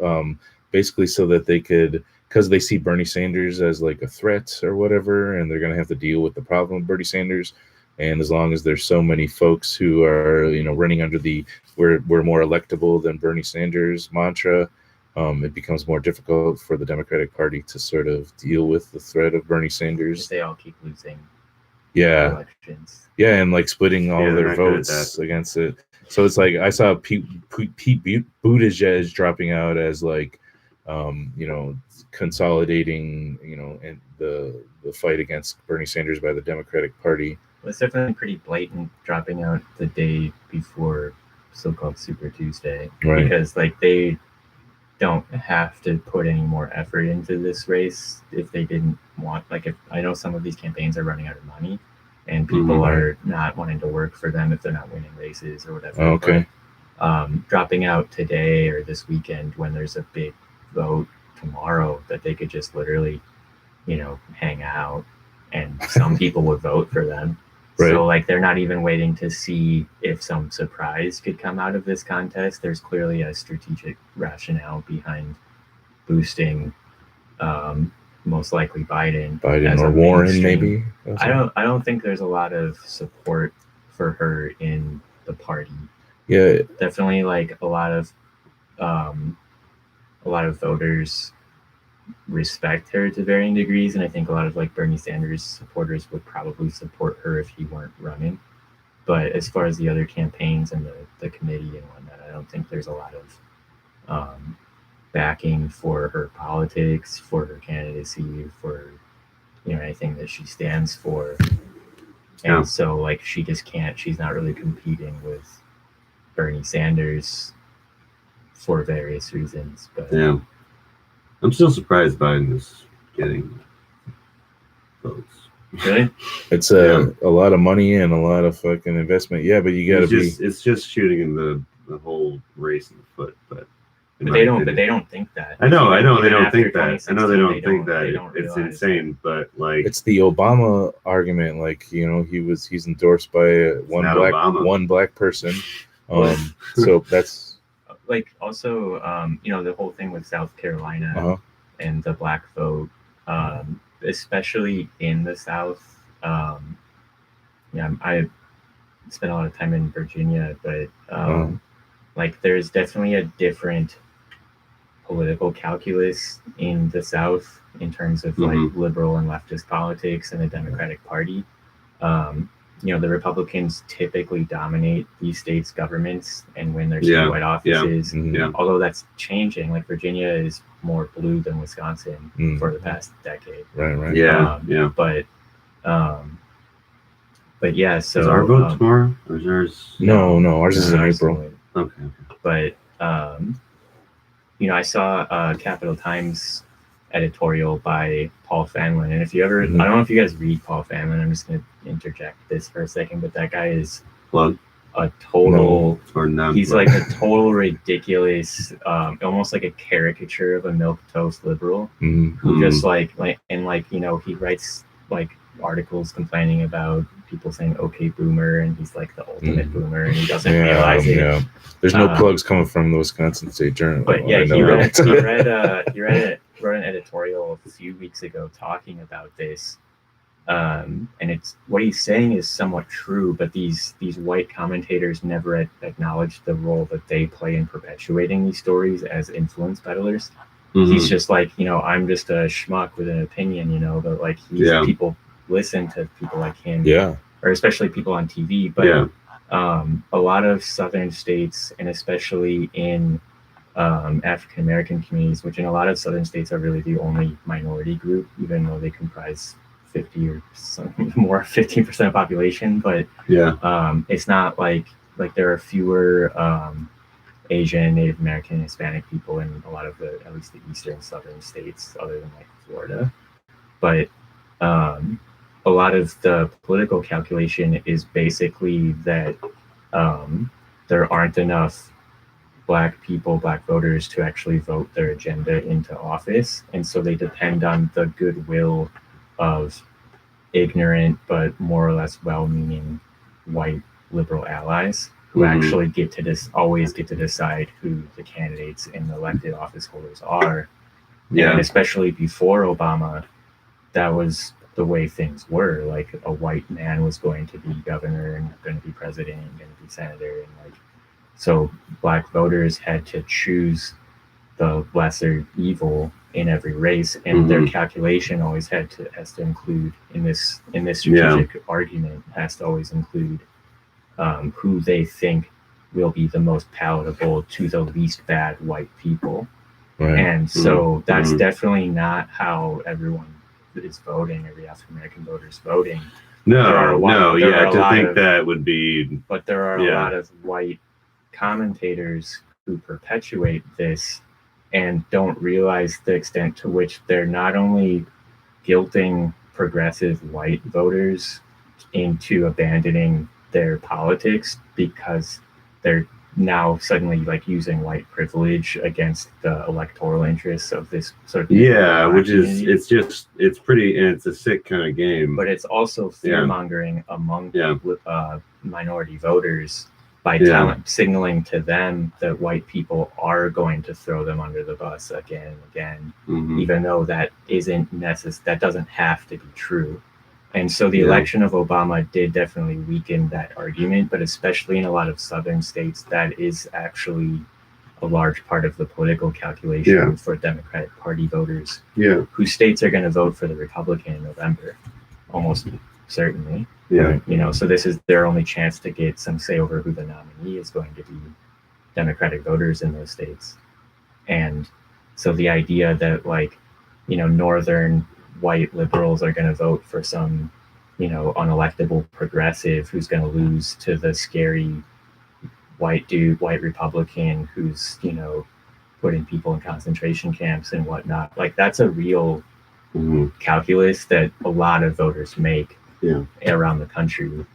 basically so that they could, because they see Bernie Sanders as like a threat or whatever, and they're going to have to deal with the problem of Bernie Sanders. And as long as there's so many folks who are, running under the we're more electable than Bernie Sanders mantra, it becomes more difficult for the Democratic Party to sort of deal with the threat of Bernie Sanders. They all keep losing elections. Yeah, and like splitting all their votes against it. So it's like I saw Pete Buttigieg dropping out as like, consolidating, and the fight against Bernie Sanders by the Democratic Party. Well, it's definitely pretty blatant dropping out the day before so-called Super Tuesday, right? Because like they don't have to put any more effort into this race if they didn't want. Like, if I know some of these campaigns are running out of money, and people are not wanting to work for them if they're not winning races or whatever. Okay. But, dropping out today or this weekend when there's a big vote tomorrow, that they could just literally, hang out, and some people would vote for them. Right. So, like, they're not even waiting to see if some surprise could come out of this contest. There's clearly a strategic rationale behind boosting, most likely Biden Biden as or a Warren, mainstream. maybe. I don't think there's a lot of support for her in the party. Yeah. Definitely, like, a lot of voters respect her to varying degrees, and I think a lot of, like, Bernie Sanders supporters would probably support her if he weren't running. But as far as the other campaigns and the committee and whatnot, I don't think there's a lot of backing for her politics, for her candidacy, for anything that she stands for. And so, like, she just can't. She's not really competing with Bernie Sanders for various reasons. But yeah, I'm still surprised Biden is getting votes. really, It's a lot of money and a lot of fucking investment. Yeah, but you got to It's just shooting in the whole race in the foot. But they don't think that. I know Even they don't after think that. I know they don't think that. They don't It's realize insane. But, like, it's the Obama argument. Like, he's endorsed by one black person. So that's like, also, the whole thing with South Carolina and the black vote, especially in the South. I spent a lot of time in Virginia, but like, there's definitely a different political calculus in the South in terms of like liberal and leftist politics and the Democratic Party. The Republicans typically dominate these states' governments and win their statewide offices. Although that's changing. Like, Virginia is more blue than Wisconsin for the past decade. Right. But yeah, so is our vote tomorrow or is ours? No, ours is in April. Okay. But I saw a Capital Times editorial by Paul Fanlin, and if you ever, I don't know if you guys read Paul Fanlin. I'm just gonna interject this for a second, but that guy is a total, he's like a total ridiculous, almost like a caricature of a milquetoast liberal who just he writes like articles complaining about people saying "okay, boomer," and he's like the ultimate boomer, and he doesn't realize it. Yeah. There's no plugs coming from the Wisconsin State Journal. But yeah, he wrote an editorial a few weeks ago talking about this, and it's what he's saying is somewhat true, but these white commentators never acknowledge the role that they play in perpetuating these stories as influence peddlers. He's just like, I'm just a schmuck with an opinion, but like people listen to people like him, or especially people on TV. But a lot of southern states, and especially in African American communities, which in a lot of southern states are really the only minority group, even though they comprise 50 or more, 15% of the population. But it's not like there are fewer Asian, Native American, Hispanic people in a lot of at least the eastern southern states, other than like Florida. But a lot of the political calculation is basically that there aren't enough black voters to actually vote their agenda into office. And so they depend on the goodwill of ignorant but more or less well-meaning white liberal allies who actually always get to decide who the candidates and the elected office holders are. And especially before Obama, that was the way things were. Like, a white man was going to be governor and going to be president and going to be senator, and so black voters had to choose the lesser evil in every race, and their calculation always has to include in this strategic argument has to always include who they think will be the most palatable to the least bad white people. Right. And so that's definitely not how everyone is voting. Every African American voter is voting. That would be. But there are a lot of white commentators who perpetuate this and don't realize the extent to which they're not only guilting progressive white voters into abandoning their politics because they're now suddenly like using white privilege against the electoral interests of this sort of which is community. it's pretty, and it's a sick kind of game. But it's also fear mongering among minority voters by signaling to them that white people are going to throw them under the bus again and again, even though that isn't that doesn't have to be true. And so the election of Obama did definitely weaken that argument, but especially in a lot of southern states, that is actually a large part of the political calculation for Democratic Party voters, whose states are going to vote for the Republican in November, almost certainly. So this is their only chance to get some say over who the nominee is going to be, Democratic voters in those states. And so the idea that northern white liberals are going to vote for some, unelectable progressive who's going to lose to the scary white Republican who's, putting people in concentration camps and whatnot. Like, that's a real calculus that a lot of voters make around the country.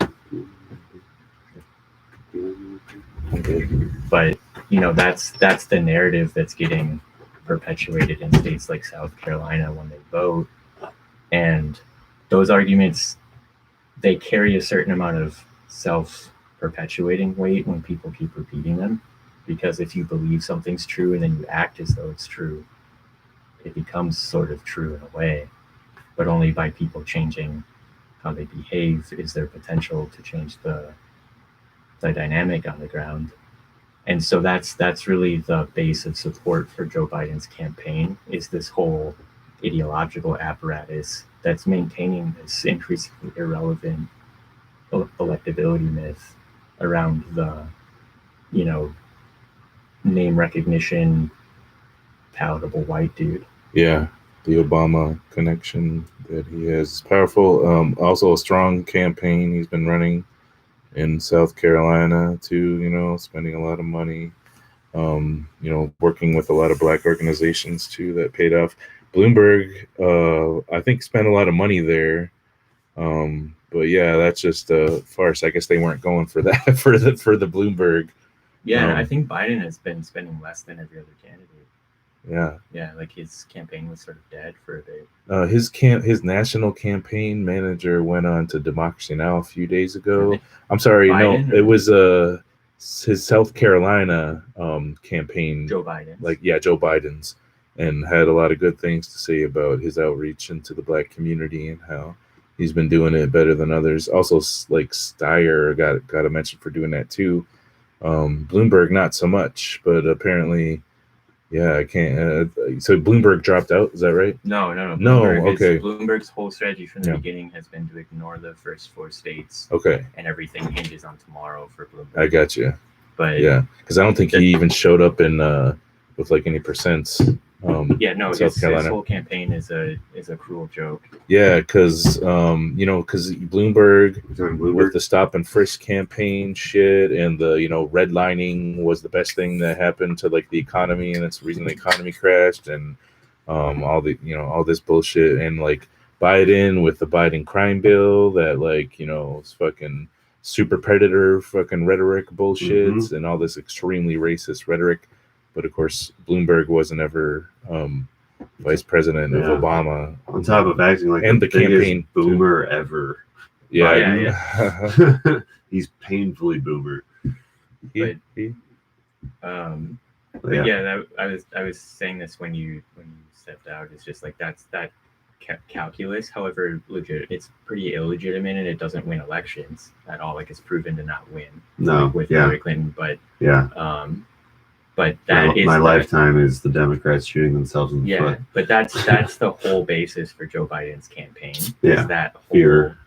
But, that's the narrative that's getting perpetuated in states like South Carolina when they vote. And those arguments, they carry a certain amount of self-perpetuating weight when people keep repeating them. Because if you believe something's true and then you act as though it's true, it becomes sort of true in a way. But only by people changing how they behave is there potential to change the dynamic on the ground. And so that's really the base of support for Joe Biden's campaign, is this whole ideological apparatus that's maintaining this increasingly irrelevant electability myth around the, name recognition, palatable white dude. Yeah, the Obama connection that he has is powerful. Also a strong campaign he's been running in South Carolina too, spending a lot of money, working with a lot of black organizations too, that paid off. Bloomberg, I think, spent a lot of money there. But yeah, that's just a farce. I guess they weren't going for that for the Bloomberg. Yeah, I think Biden has been spending less than every other candidate. Yeah, like his campaign was sort of dead for a bit. His national campaign manager went on to Democracy Now! A few days ago. I'm sorry, Biden, no, it was his South Carolina campaign. Joe Biden. Joe Biden's, and had a lot of good things to say about his outreach into the black community and how he's been doing it better than others. Also, like Steyer got a mention for doing that too. Bloomberg not so much, but apparently, I can't. So Bloomberg dropped out. Is that right? No. Okay. Bloomberg's whole strategy from the beginning has been to ignore the first 4 states. Okay. And everything hinges on tomorrow for Bloomberg. I got you. But because I don't think he even showed up in with like any percents. His whole campaign is a cruel joke. Yeah, because Bloomberg with the stop and frisk campaign shit, and the redlining was the best thing that happened to like the economy, and it's the reason the economy crashed, and all this bullshit, and like Biden with the Biden crime bill that is fucking super predator fucking rhetoric bullshit, and all this extremely racist rhetoric. But of course, Bloomberg wasn't ever vice president of Obama. On top of acting like and the campaign boomer ever. Yeah. He's painfully boomer. I was saying this when you stepped out. It's just like that calculus. However, it's pretty illegitimate, and it doesn't win elections at all. Like, it's proven to not win. With Hillary Clinton, but But that my lifetime is the Democrats shooting themselves in the foot. But that's the whole basis for Joe Biden's campaign. Yeah, is that whole, fear.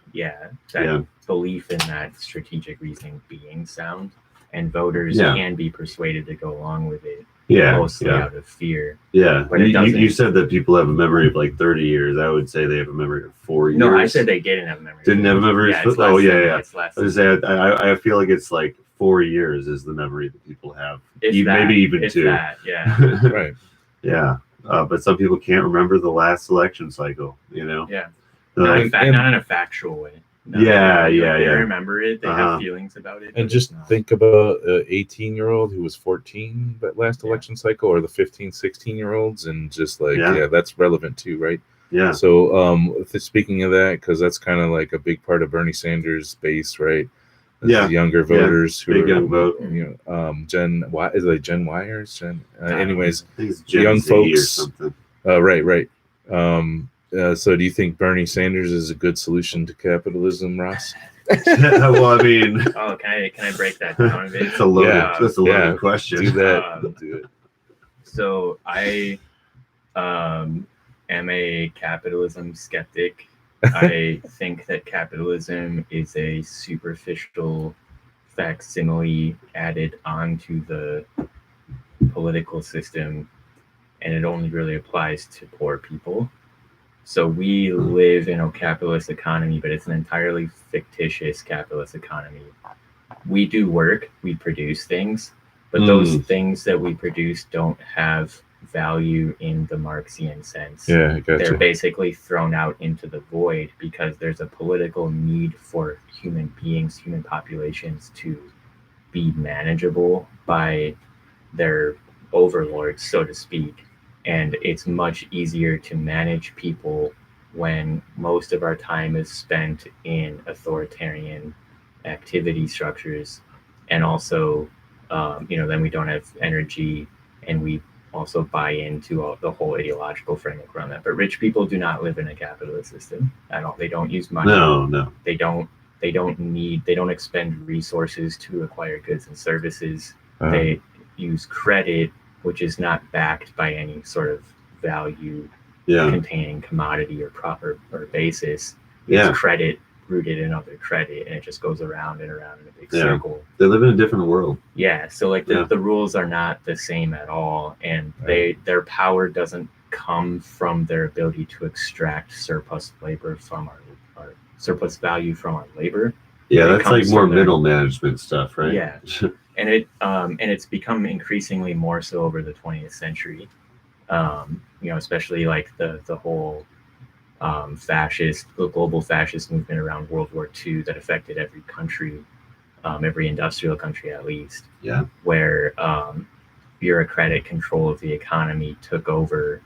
Belief in that strategic reasoning being sound, and voters can be persuaded to go along with it. Mostly out of fear. Yeah, but you said that people have a memory of like 30 years. I would say they have a memory of 4 years. No, I said they didn't have a memory. Didn't have a memory. It's less I feel like it's like 4 years is the memory that people have. Maybe even it's 2. That, right. Yeah. But some people can't remember the last election cycle, you know? Yeah. Like, Not in a factual way. No, Yeah, like, yeah, they yeah. remember it. They Uh-huh. have feelings about it. And but just it's not. think about an 18-year-old who was 14 that last Yeah. election cycle, or the 15, 16-year-olds, and just like, Yeah. yeah, that's relevant too, right? yeah. So, speaking of that, because that's kind of like a big part of Bernie Sanders' base, right? That's Yeah. the younger voters who Big are, young vote. you know, Gen Y, is it like Gen Y or Gen? Anyways, I think it's Gen young Z or folks. something. Right. So, do you think Bernie Sanders is a good solution to capitalism, Ross? Well, I mean, Oh, can I break that down a bit? it's a loaded, Yeah. that's a loaded Yeah. question. Do that. Do it. So I am a capitalism skeptic. I think that capitalism is a superficial facsimile added onto the political system, and it only really applies to poor people. So we live in a capitalist economy, but it's an entirely fictitious capitalist economy. We do work, we produce things, but those things that we produce don't have value in the Marxian sense. Yeah, I They're gotcha. basically thrown out into the void because there's a political need for human beings, human populations to be manageable by their overlords, so to speak. And it's much easier to manage people when most of our time is spent in authoritarian activity structures. And also, then we don't have energy, and we also buy into the whole ideological framework around that. But rich people do not live in a capitalist system at all. They don't use money. No. They don't expend resources to acquire goods and services. They use credit, which is not backed by any sort of value containing commodity or basis. It's credit rooted in other credit, and it just goes around and around in a big circle. They live in a different world. Yeah, so like the rules are not the same at all, and their power doesn't come from their ability to extract surplus labor from our surplus value from our labor. Yeah, It that's like comes more from their- middle management stuff, right? Yeah. And it's become increasingly more so over the 20th century. Especially like the whole global fascist movement around World War II that affected every country, every industrial country at least. Yeah. Where bureaucratic control of the economy took over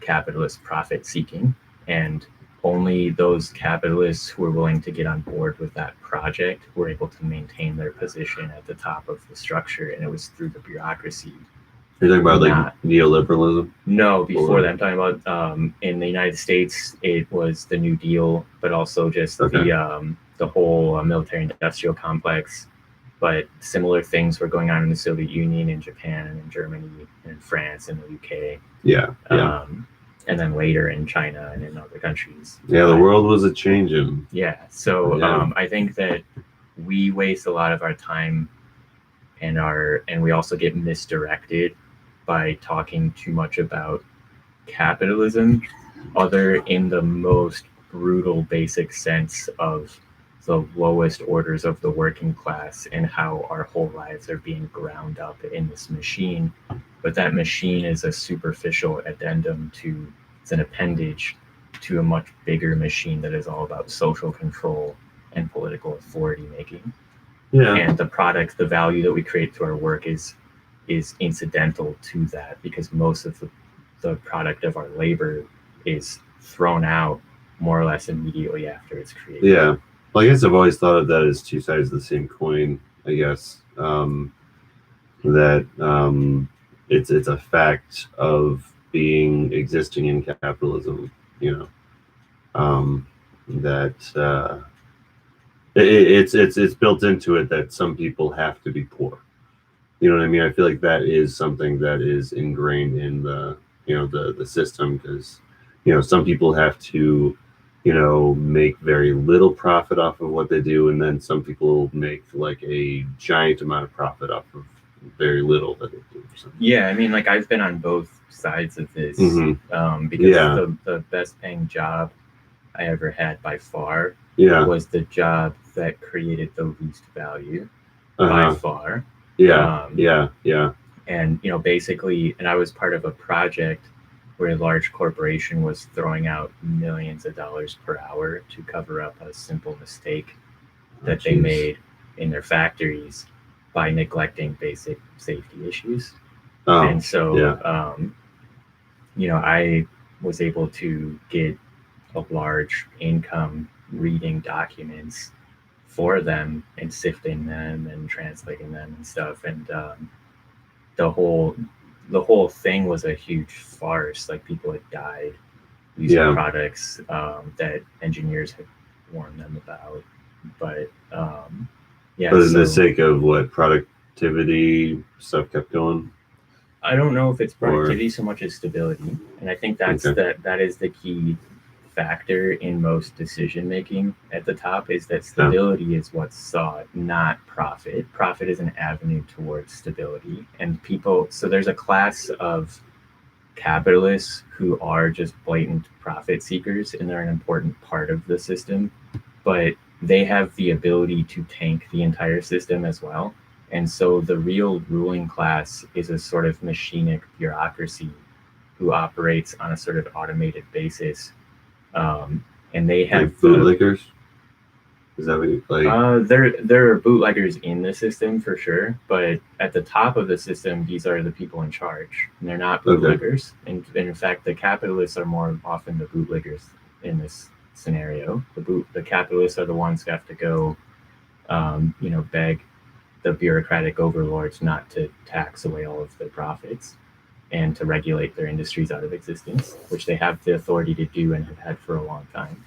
capitalist profit seeking, and only those capitalists who were willing to get on board with that project were able to maintain their position at the top of the structure, and it was through the bureaucracy. You're talking about like neoliberalism? No, before that, I'm talking about in the United States, it was the New Deal, but also just the whole military-industrial complex. But similar things were going on in the Soviet Union, in Japan, and in Germany, and in France, and the UK. Yeah. And then later in China and in other countries. Yeah, the world was a changing. Yeah. So I think that we waste a lot of our time, and we also get misdirected by talking too much about capitalism, other in the most brutal, basic sense of the lowest orders of the working class and how our whole lives are being ground up in this machine. But that machine is a superficial addendum it's an appendage to a much bigger machine that is all about social control and political authority making. Yeah. And the value that we create through our work is incidental to that, because most of the product of our labor is thrown out more or less immediately after it's created. Yeah. Well, I guess I've always thought of that as two sides of the same coin, I guess. It's a fact of existing in capitalism, that it's built into it that some people have to be poor. You know what I mean? I feel like that is something that is ingrained in the system, because some people have to make very little profit off of what they do, and then some people make like a giant amount of profit off of very little that they do. Yeah, I mean, like I've been on both sides of this, Mm-hmm. because the best paying job I ever had by far was the job that created the least value by far. Yeah. And basically, and I was part of a project where a large corporation was throwing out millions of dollars per hour to cover up a simple mistake that they made in their factories by neglecting basic safety issues. And so, I was able to get a large income reading documents for them and sifting them and translating them and stuff. And the whole thing was a huge farce. Like, people had died using products that engineers had warned them about. But but in the sake of what productivity stuff kept going. I don't know if it's productivity so much as stability, and I think that's that is the key factor in most decision making at the top, is that stability is what's sought, not profit. Profit is an avenue towards stability, and so there's a class of capitalists who are just blatant profit seekers, and they're an important part of the system, but they have the ability to tank the entire system as well. And so the real ruling class is a sort of machinic bureaucracy who operates on a sort of automated basis. And they have like bootleggers. Is that what you like? There are bootleggers in the system for sure, but at the top of the system, these are the people in charge, and they're not bootleggers. And in fact, the capitalists are more often the bootleggers in this scenario. The capitalists are the ones who have to go, beg the bureaucratic overlords not to tax away all of their profits and to regulate their industries out of existence, which they have the authority to do and have had for a long time.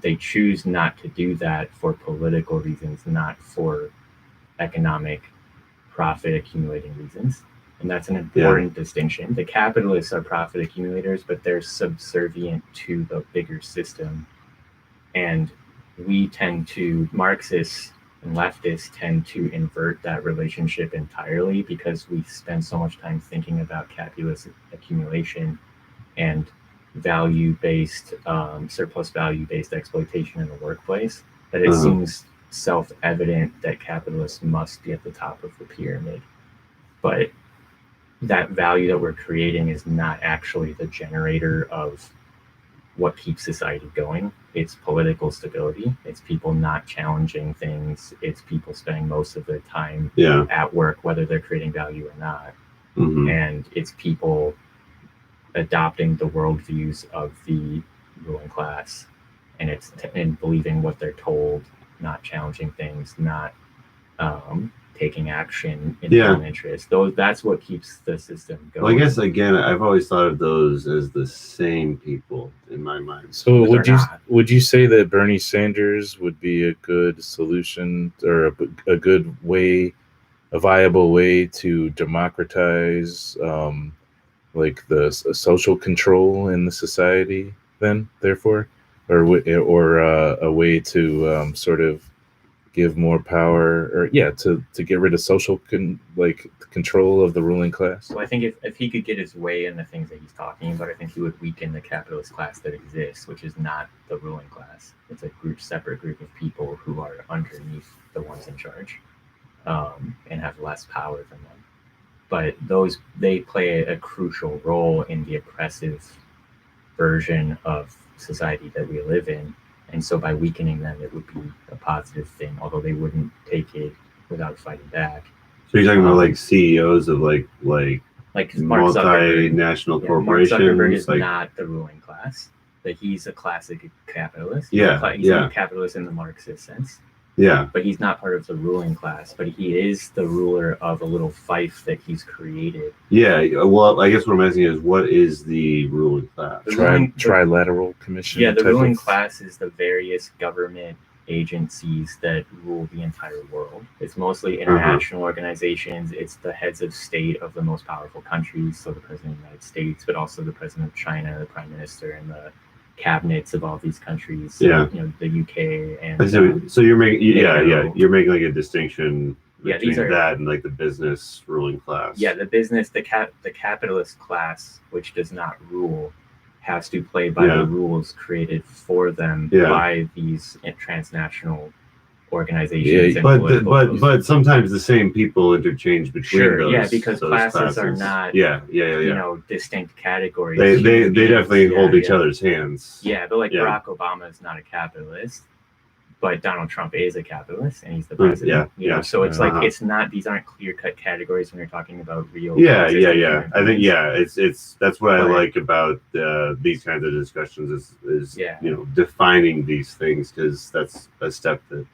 They choose not to do that for political reasons, not for economic profit accumulating reasons. And that's an important distinction. The capitalists are profit accumulators, but they're subservient to the bigger system. And Marxists and leftists tend to invert that relationship entirely, because we spend so much time thinking about capitalist accumulation and value-based, surplus value-based exploitation in the workplace, that it seems self-evident that capitalists must be at the top of the pyramid. But that value that we're creating is not actually the generator of what keeps society going. It's political stability. It's people not challenging things. It's people spending most of their time at work, whether they're creating value or not. And it's people adopting the worldviews of the ruling class, and and believing what they're told, not challenging things, not taking action in their own interest. That's what keeps the system going. Well, I guess again, I've always thought of those as the same people in my mind. So would you say that Bernie Sanders would be a good solution, or a good way, a viable way to democratize like the social control in the society then, therefore, or a way to sort of give more power, or to get rid of social control of the ruling class? Well, I think if he could get his way in the things that he's talking about, I think he would weaken the capitalist class that exists, which is not the ruling class. It's a separate group of people who are underneath the ones in charge, and have less power than them. But they play a crucial role in the oppressive version of society that we live in. And so by weakening them, it would be a positive thing, although they wouldn't take it without fighting back. So you're talking about like CEOs of like Mark multinational corporations? Zuckerberg is not the ruling class. But he's a classic capitalist. He's a capitalist in the Marxist sense. Yeah. But he's not part of the ruling class. But he is the ruler of a little fief that he's created. Yeah. Well, I guess what I'm asking is, what is the ruling class? Trilateral Commission. Yeah, the ruling class is the various government agencies that rule the entire world. It's mostly international organizations. It's the heads of state of the most powerful countries, so the President of the United States, but also the President of China, the Prime Minister, and the cabinets of all these countries. The UK and so you're making you're making like a distinction between these are, that and like the business ruling class. Yeah, the capitalist class, which does not rule, has to play by the rules created for them by these transnational organizations. Yeah, and but sometimes the same people interchange between sure, those. yeah, because those classes are not yeah. distinct categories. They Human beings, definitely hold each yeah. other's hands. Yeah, but like Yeah. Barack Obama is not a capitalist, but Donald Trump is a capitalist, and he's the president. Yeah. So it's like it's not; these aren't clear-cut categories when you're talking about real. Yeah. human I think beings. it's that's what I But- like about these kinds of discussions is Yeah. defining these things, because that's a step that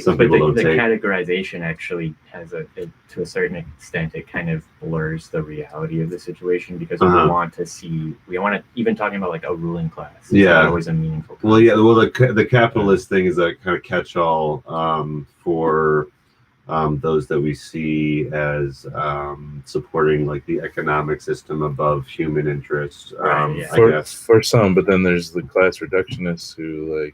some but people don't the take. categorization actually has to a certain extent, it kind of blurs the reality of the situation, because we want to even talking about like a ruling class. It's not always a meaningful concept. Well, yeah. Well, the capitalist thing is a kind of catch-all for those that we see as supporting like the economic system above human interest. Right, I guess. For some, but then there's the class reductionists who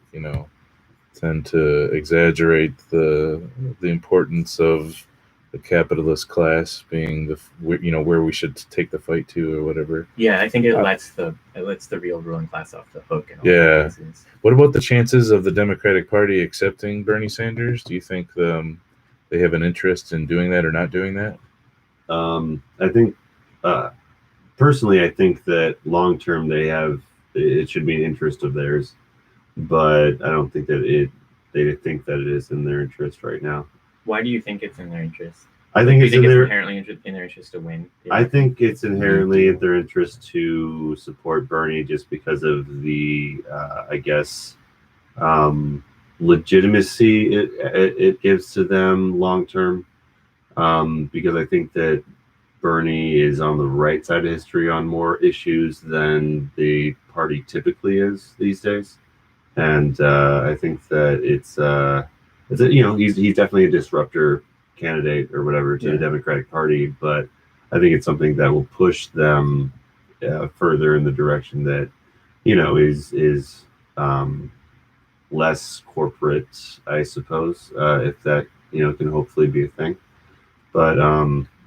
tend to exaggerate the importance of the capitalist class being where we should take the fight to or whatever. Yeah, I think it lets the real ruling class off the hook. In all cases. What about the chances of the Democratic Party accepting Bernie Sanders? Do you think they have an interest in doing that or not doing that? I think personally, I think that long term it should be an interest of theirs, but I don't think that they think that it is in their interest right now. Why do you think it's in their interest? I think it's inherently in their interest to win. I think it's inherently in their interest to support Bernie just because of the, I guess, legitimacy it gives to them long term. Because I think that Bernie is on the right side of history on more issues than the party typically is these days, and I think that it's he's definitely a disruptor candidate or whatever to the Democratic Party, but I think it's something that will push them further in the direction that is less corporate, I suppose, if that can hopefully be a thing. But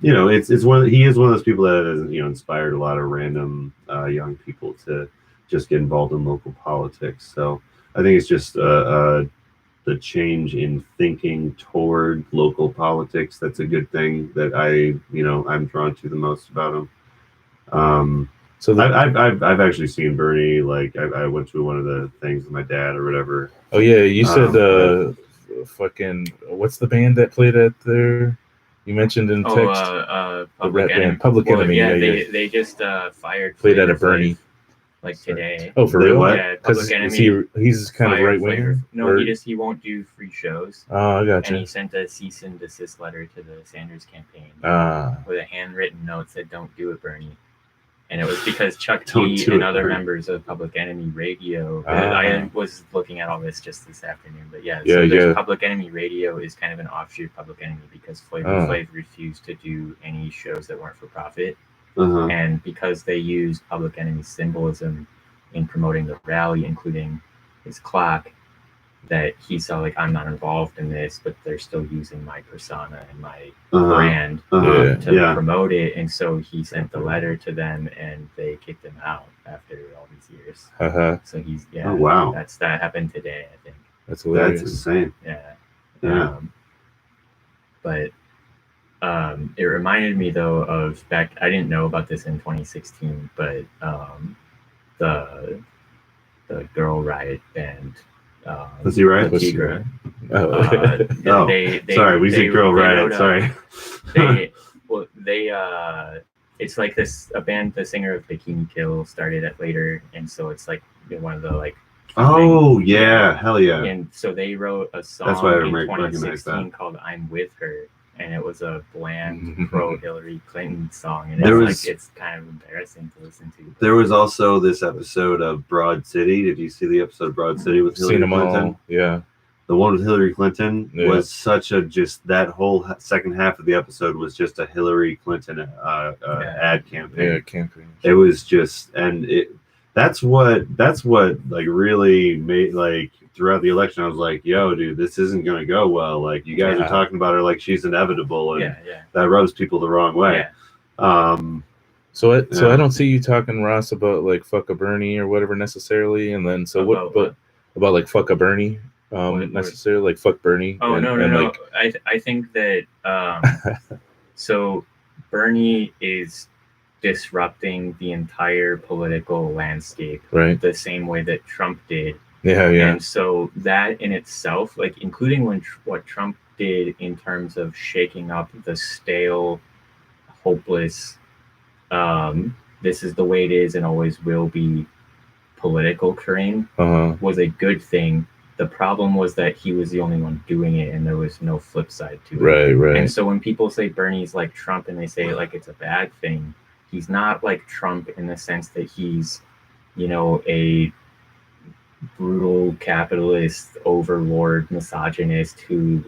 he is one of those people that has inspired a lot of random young people to just get involved in local politics. So I think it's just the change in thinking toward local politics. That's a good thing that I'm drawn to the most about him. So I've actually seen Bernie. Like I went to one of the things with my dad or whatever. Oh yeah, you said fucking what's the band that played at there? You mentioned in text Public Enemy. Public Enemy. Yeah, they just fired. Played at a Bernie. Like today. Oh, for real? What? Yeah, Public Enemy. He's kind of right winger. No, he won't do free shows. Oh, I gotcha. And he sent a cease and desist letter to the Sanders campaign with a handwritten note that said, "Don't do it, Bernie." And it was because Chuck T and other members of Public Enemy Radio. I was looking at all this just this afternoon, but Public Enemy Radio is kind of an offshoot of Public Enemy because Flavor Flav refused to do any shows that weren't for profit. And because they used Public Enemy symbolism in promoting the rally, including his clock, that he saw like, I'm not involved in this, but they're still using my persona and my brand to promote it. And so he sent the letter to them and they kicked him out after all these years. So he's, oh, wow. That happened today, I think. That's hilarious. That's insane. Yeah. But it reminded me though of back, I didn't know about this in 2016, but the girl riot band, Pussy Riot? Tigra. Sorry, we said girl riot. Sorry. It's like a band, the singer of Bikini Kill started it later, and so it's like one of the like. Oh yeah, hell yeah! And so they wrote a song in 2016 called "I'm With Her," and it was a bland pro Hillary Clinton song, and it's kind of embarrassing to listen to. There was also this episode of Broad City. Did you see the episode of Broad City with Hillary Clinton? All. Yeah. The one with Hillary Clinton was that whole second half of the episode was just a Hillary Clinton ad campaign. Yeah, campaign. It was just, and that's what like really made, like, throughout the election, I was like, yo, dude, this isn't going to go well. Like, you guys are talking about her like she's inevitable, and that rubs people the wrong way. So I don't see you talking, Ross, about like fuck a Bernie or whatever necessarily, and then about like fuck a Bernie. necessarily, like fuck Bernie. Oh, and, no. Like, I think that so Bernie is disrupting the entire political landscape right. the same way that Trump did. Yeah. And so that in itself, like including what Trump did in terms of shaking up the stale, hopeless, this is the way it is and always will be political terrain, was a good thing. The problem was that he was the only one doing it and there was no flip side to it. Right. And so when people say Bernie's like Trump and they say like it's a bad thing, he's not like Trump in the sense that he's, a brutal capitalist overlord misogynist who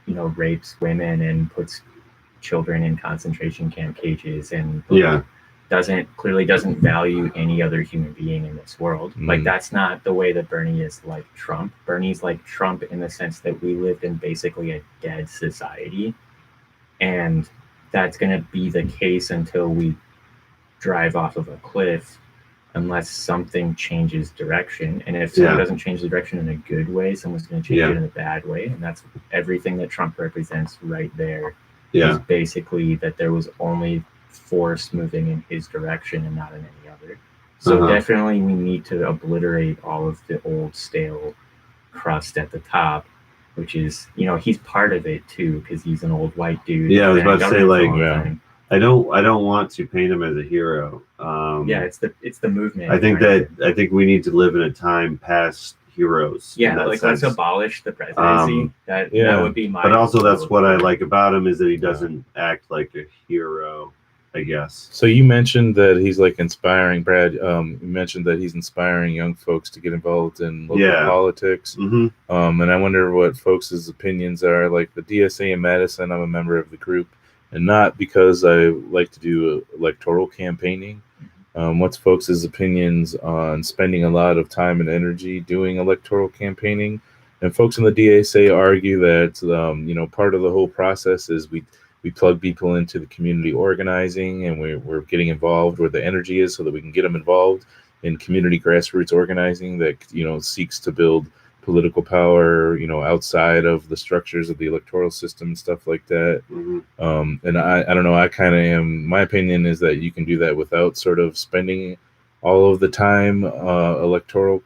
rapes women and puts children in concentration camp cages and clearly doesn't value any other human being in this world. Like that's not the way that Bernie is like Trump. Bernie's like Trump in the sense that we lived in basically a dead society, and that's going to be the case until we drive off of a cliff, unless something changes direction. And if someone doesn't change the direction in a good way, someone's going to change it in a bad way. And that's everything that Trump represents right there. Is basically that there was only force moving in his direction and not in any other. So definitely we need to obliterate all of the old stale crust at the top, which is, he's part of it too, because he's an old white dude. Yeah, I was about to say, like, I don't want to paint him as a hero. It's the movement. I think we need to live in a time past heroes. Yeah, like sense. Let's abolish the presidency. That would be my. But also, that's what I like about him is that he doesn't act like a hero, I guess. So you mentioned that he's like inspiring, Brad. You mentioned that he's inspiring young folks to get involved in local politics. And I wonder what folks' opinions are. Like the DSA in Madison, I'm a member of the group, and not because I like to do electoral campaigning. What's folks' opinions on spending a lot of time and energy doing electoral campaigning? And folks in the DSA argue that part of the whole process is we plug people into the community organizing, and we're getting involved where the energy is, so that we can get them involved in community grassroots organizing that seeks to build political power, outside of the structures of the electoral system and stuff like that. And I don't know, I kind of am, my opinion is that you can do that without sort of spending all of the time electoral,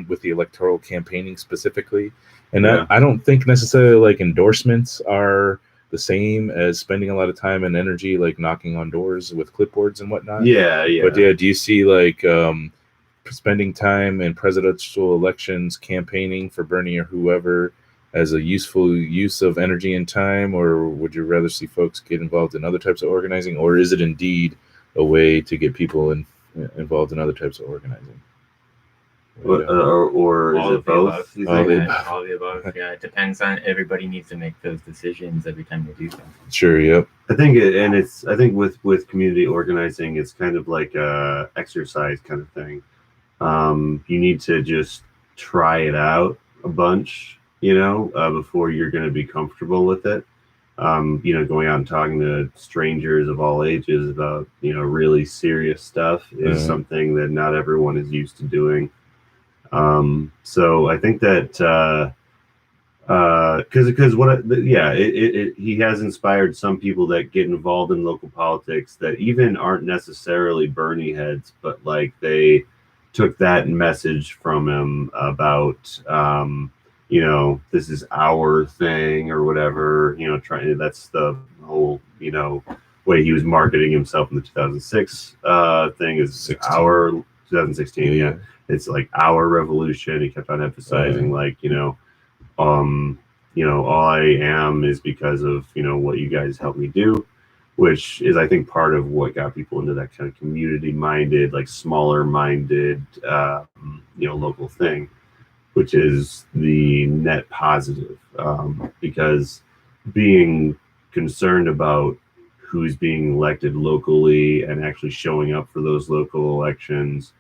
with the electoral campaigning specifically. And I don't think necessarily like endorsements are the same as spending a lot of time and energy, like knocking on doors with clipboards and whatnot. But do you see like spending time in presidential elections campaigning for Bernie or whoever as a useful use of energy and time, or would you rather see folks get involved in other types of organizing, or is it indeed a way to get people involved in other types of organizing? Or is it both? All the above. Yeah, it depends on, everybody needs to make those decisions every time they do something. Sure. Yep. I think with community organizing, it's kind of like a exercise kind of thing. You need to just try it out a bunch, before you're going to be comfortable with it. Going out and talking to strangers of all ages about, really serious stuff is something that not everyone is used to doing. So I think that, he has inspired some people that get involved in local politics that even aren't necessarily Bernie heads, but like they took that message from him about, this is our thing or whatever, that's the whole, way he was marketing himself in the 2006 thing is 2016. Yeah. It's like our revolution. He kept on emphasizing all I am is because of, what you guys helped me do, which is, I think, part of what got people into that kind of community-minded, like smaller-minded, local thing, which is the net positive. Because being concerned about who's being elected locally and actually showing up for those local elections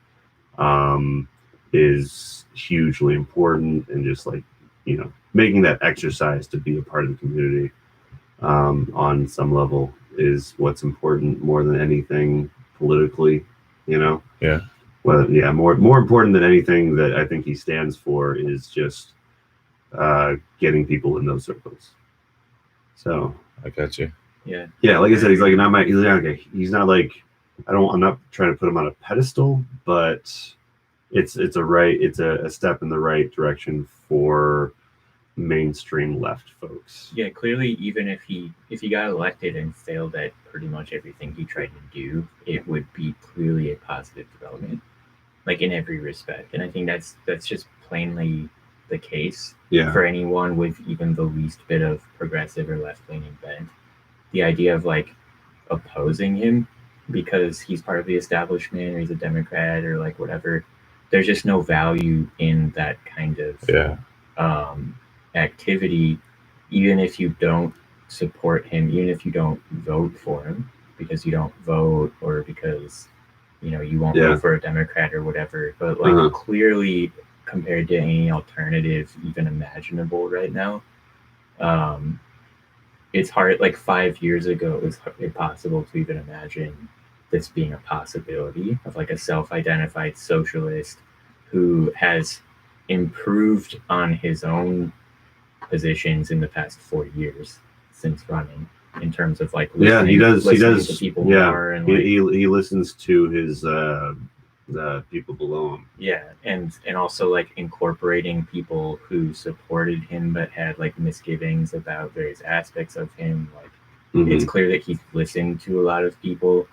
is hugely important, and just like, making that exercise to be a part of the community on some level is what's important more than anything politically, Yeah. well, yeah, more important than anything that I think he stands for is just getting people in those circles. So I got you. Yeah. Yeah, like I said, he's like not my. He's not like I'm not trying to put him on a pedestal, but it's a step in the right direction for mainstream left folks. Yeah, clearly, even if he got elected and failed at pretty much everything he tried to do, it would be clearly a positive development, like in every respect. And I think that's just plainly the case Yeah. for anyone with even the least bit of progressive or left-leaning bent. The idea of like opposing him because he's part of the establishment or he's a Democrat or like whatever, there's just no value in that kind of activity, even if you don't support him, even if you don't vote for him because you don't vote or because you won't vote for a Democrat or whatever. But like clearly compared to any alternative even imaginable right now, it's hard. Like 5 years ago, it was impossible to even imagine this being a possibility of like a self-identified socialist who has improved on his own positions in the past 4 years since running in terms of like listening, he does to people more and like, he listens to his the people below him. Yeah, and also like incorporating people who supported him but had like misgivings about various aspects of him. Like it's clear that he's listened to a lot of people,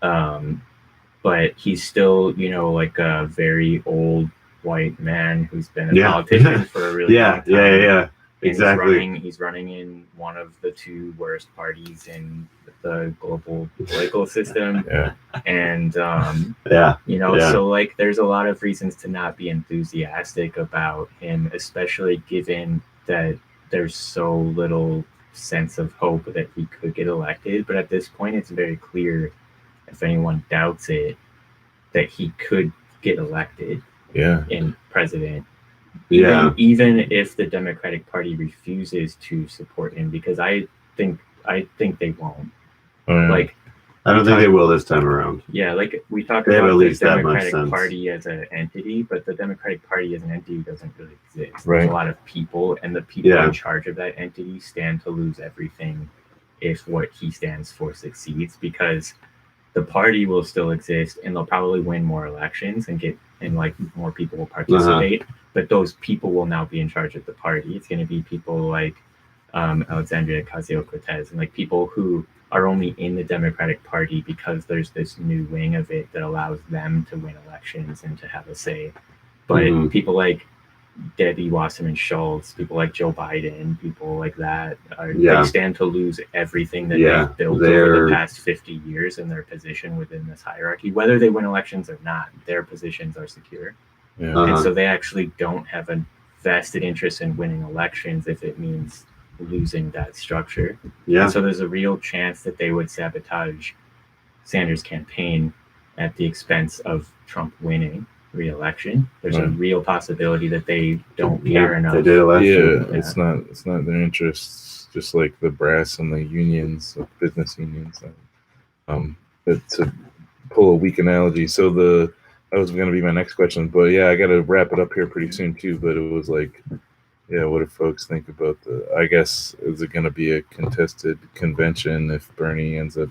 but he's still like a very old white man who's been a politician for a really long time. Yeah. Exactly. He's running in one of the two worst parties in the global political system. And so like there's a lot of reasons to not be enthusiastic about him, especially given that there's so little sense of hope that he could get elected. But at this point, it's very clear, if anyone doubts it, that he could get elected in president. Even if the Democratic Party refuses to support him, because I think they won't. Like I don't think they will this time around. Yeah, like we talk about the Democratic Party as an entity, but the Democratic Party as an entity doesn't really exist. There's a lot of people, and the people in charge of that entity stand to lose everything if what he stands for succeeds, because the party will still exist and they'll probably win more elections and like more people will participate, but those people will now be in charge of the party. It's going to be people like Alexandria Ocasio-Cortez and like people who are only in the Democratic Party because there's this new wing of it that allows them to win elections and to have a say. But people like Debbie Wasserman Schultz, people like Joe Biden, people like that, they stand to lose everything that they've built over the past 50 years in their position within this hierarchy. Whether they win elections or not, their positions are secure. And so they actually don't have a vested interest in winning elections if it means losing that structure. And so there's a real chance that they would sabotage Sanders' campaign at the expense of Trump winning re-election. There's a real possibility that they don't care enough. They did election. It's not their interests, just like the brass and the unions, the business unions. But to pull a weak analogy, so that was going to be my next question, but I got to wrap it up here pretty soon too. But it was like, what do folks think about I guess, is it going to be a contested convention if Bernie ends up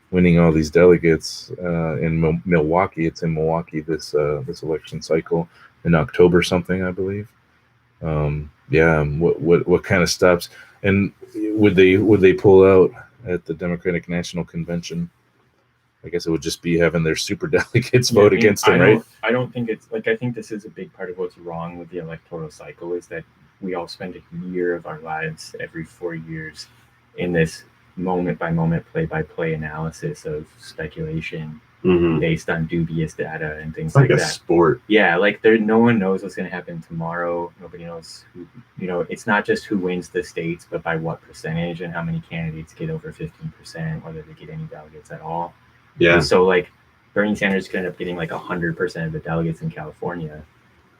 winning all these delegates in Milwaukee? It's in Milwaukee this election cycle in October something, I believe. What kind of stops? And would they pull out at the Democratic National Convention? I guess it would just be having their super delegates vote against him, right? I don't think it's like, I think this is a big part of what's wrong with the electoral cycle is that we all spend a year of our lives every 4 years in this moment by moment, play by play analysis of speculation based on dubious data and things like that. It's like a sport. Yeah, like no one knows what's going to happen tomorrow. Nobody knows who, it's not just who wins the states, but by what percentage and how many candidates get over 15%, whether they get any delegates at all. Yeah. And so like Bernie Sanders could end up getting like 100% of the delegates in California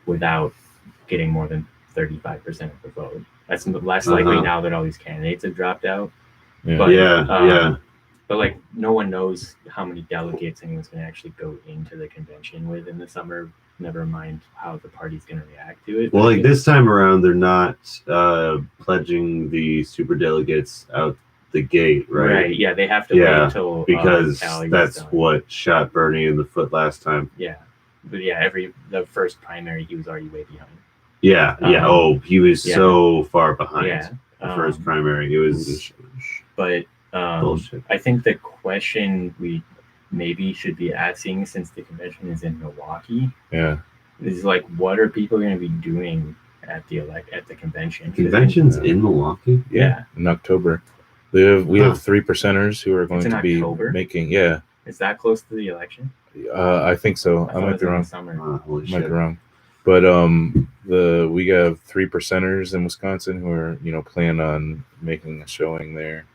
without getting more than 35% of the vote. That's less likely now that all these candidates have dropped out. But But like, no one knows how many delegates anyone's going to actually go into the convention with in the summer. Never mind how the party's going to react to it. Well, But like this time around, they're not pledging the super delegates out the gate, right? Yeah, they have to Yeah, wait until because tally was that's done. what shot Bernie in the foot last time. Yeah, but yeah, the first primary he was already way behind. Yeah. He was so far behind. Yeah, the first primary, it was. But bullshit. I think the question we maybe should be asking, since the convention is in Milwaukee, is like, what are people going to be doing at the convention? Convention's in Milwaukee. Yeah, in October. We have 3%ers who are going to be making. Yeah. Is that close to the election? I think so. I might be wrong. Holy might shit. be wrong. But we have 3%ers in Wisconsin who are plan on making a showing there,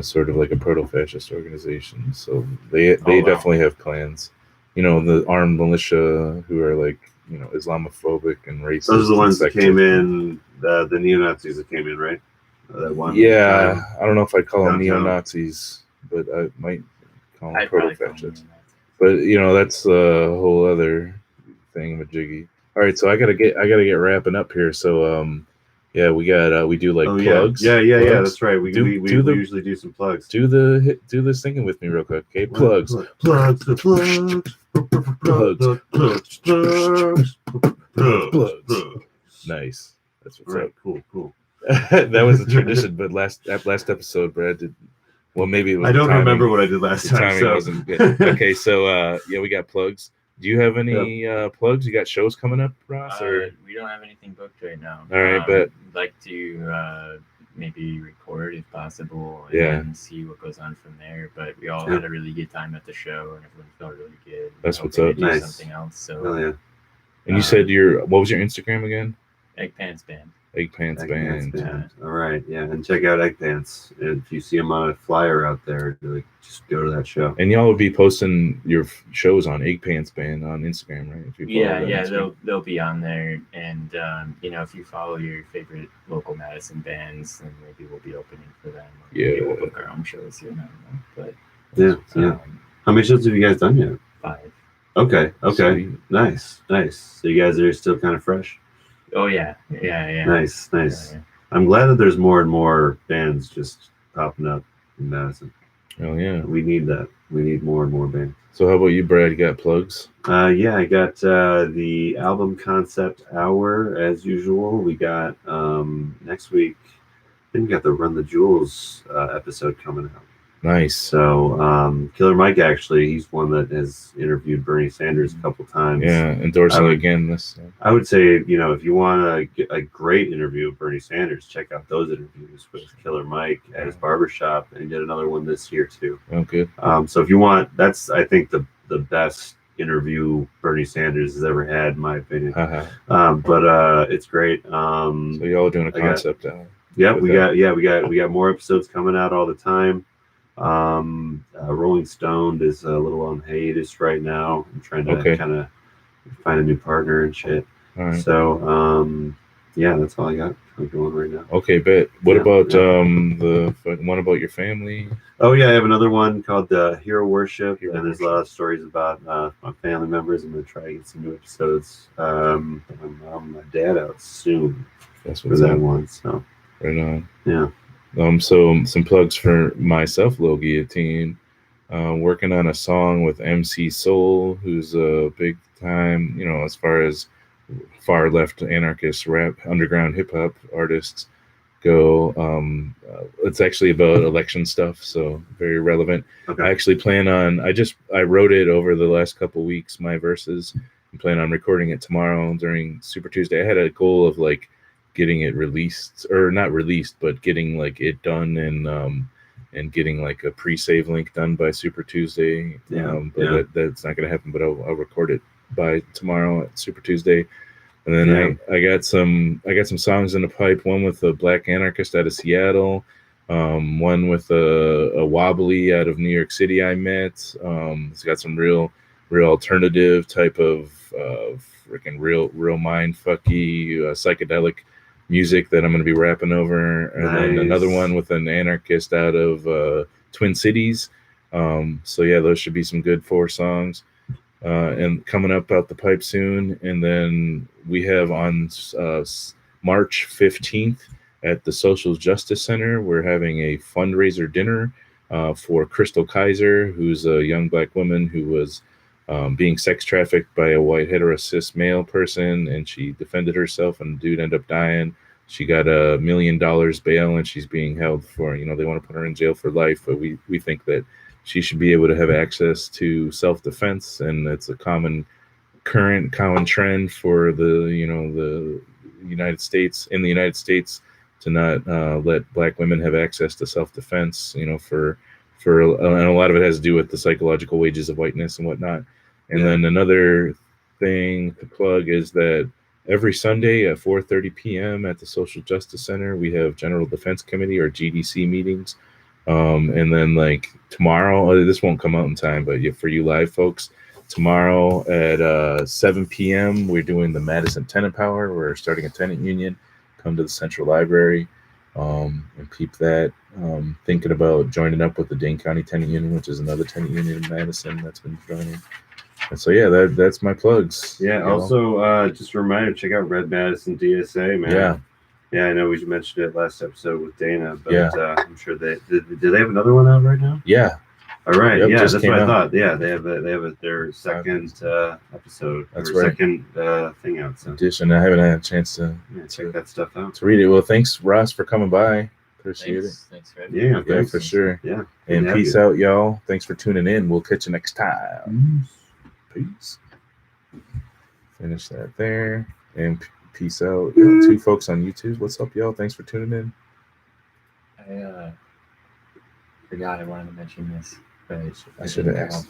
sort of like a proto-fascist organization. So they definitely have plans. The armed militia who are like Islamophobic and racist. Those are the ones that came in. The neo-Nazis that came in, right? That one. Yeah, I don't know if I'd call them neo-Nazis, but I might call them proto-fascists. But that's a whole other thing with Jiggy. All right, so I gotta get wrapping up here. So we do like plugs. Yeah. That's right. We usually do some plugs. Do this thing with me real quick. Okay, plugs. Plugs. Nice. That's what's right, up. Cool. That was a tradition, but last episode, Brad did. Well, maybe it was. I don't remember what I did last time. Timing wasn't good. Okay, so we got plugs. Do you have any plugs? You got shows coming up, Ross? Or we don't have anything booked right now. All right, but I'd like to maybe record if possible, and then see what goes on from there. But we all had a really good time at the show, and everyone felt really good. That's what's up. Do something else. So. And you said what was your Instagram again? Egg Pants Band. Egg Pants Band. All right, and check out Egg Pants. If you see them on a flyer out there, just go to that show. And y'all will be posting your shows on Egg Pants Band on Instagram, right? If you they'll be on there. And if you follow your favorite local Madison bands, then maybe we'll be opening for them. Maybe we'll book our own shows here. I don't know, but How many shows have you guys done yet? 5. Okay. Sweet. Nice. So you guys are still kind of fresh. Oh yeah. Nice. Yeah. I'm glad that there's more and more bands just popping up in Madison. Oh yeah. We need that. We need more and more bands. So how about you, Brad? You got plugs? I got the album concept hour as usual. We got next week. I think we got the Run the Jewels episode coming out. Nice. So Killer Mike, actually, he's one that has interviewed Bernie Sanders a couple times. Yeah, endorsing again this. I would say, if you want to get a great interview of Bernie Sanders, check out those interviews with Killer Mike at his barbershop, and he did another one this year too. Oh, good. So if you want, that's I think the best interview Bernie Sanders has ever had, in my opinion. But it's great. So y'all are doing a concept hour. Yeah, we got more episodes coming out all the time. Rolling Stone is a little on hiatus right now. I'm trying to kind of find a new partner and shit. All right. So that's all I got going right now. Okay, bet. What about the one about your family? Oh yeah, I have another one called Hero Worship, and there's a lot of stories about my family members. I'm gonna try to get some new episodes. My dad out soon. That's for that one. So right on. Yeah. So some plugs for myself, Lil Guillotine. Working on a song with MC Soul, who's a big time, as far as far left anarchist rap, underground hip hop artists go. It's actually about election stuff, so very relevant. Okay. I actually plan on. I wrote it over the last couple weeks, my verses. I plan on recording it tomorrow during Super Tuesday. I had a goal of getting it released, or not released, but getting it done and getting a pre-save link done by Super Tuesday. That's not going to happen, but I'll record it by tomorrow at Super Tuesday. And then I got some songs in the pipe, one with a black anarchist out of Seattle, one with a wobbly out of New York City I met. It's got some real alternative type of freaking real mind fucky psychedelic music that I'm going to be rapping over, and then another one with an anarchist out of Twin Cities. So yeah, those should be some good 4 songs. And coming up out the pipe soon. And then we have on March 15th at the Social Justice Center, we're having a fundraiser dinner for Crystal Kaiser, who's a young Black woman who was being sex trafficked by a white hetero-cis male person, and she defended herself, and the dude ended up dying. She got $1 million bail, and she's being held for, they want to put her in jail for life, but we think that she should be able to have access to self-defense, and it's a common trend for the United States, to not let Black women have access to self-defense, and a lot of it has to do with the psychological wages of whiteness and whatnot. And then another thing to plug is that every Sunday at 4:30 p.m. at the Social Justice Center, we have General Defense Committee or GDC meetings. And then like tomorrow, this won't come out in time, but for you live folks, tomorrow at 7 p.m. we're doing the Madison Tenant Power. We're starting a tenant union. Come to the Central Library and peep that. Thinking about joining up with the Dane County Tenant Union, which is another tenant union in Madison that's been joining. And so yeah, that's my plugs. Yeah. Also, just a reminder, check out Red Madison DSA, man. Yeah, I know we mentioned it last episode with Dana, but I'm sure do they have another one out right now? Yeah. All right. Yep, yeah, that's what I thought. Yeah, they have their second episode. That's right. Second thing out. So edition. I haven't had a chance to check that stuff out. To read it. Well, thanks Ross for coming by. Appreciate it. Thanks, Fred. Yeah, for sure. Yeah. And peace out, y'all. Thanks for tuning in. We'll catch you next time. Peace. Finish that there. And peace out. 2 folks on YouTube. What's up, y'all? Thanks for tuning in. I forgot I wanted to mention this, but I should have asked.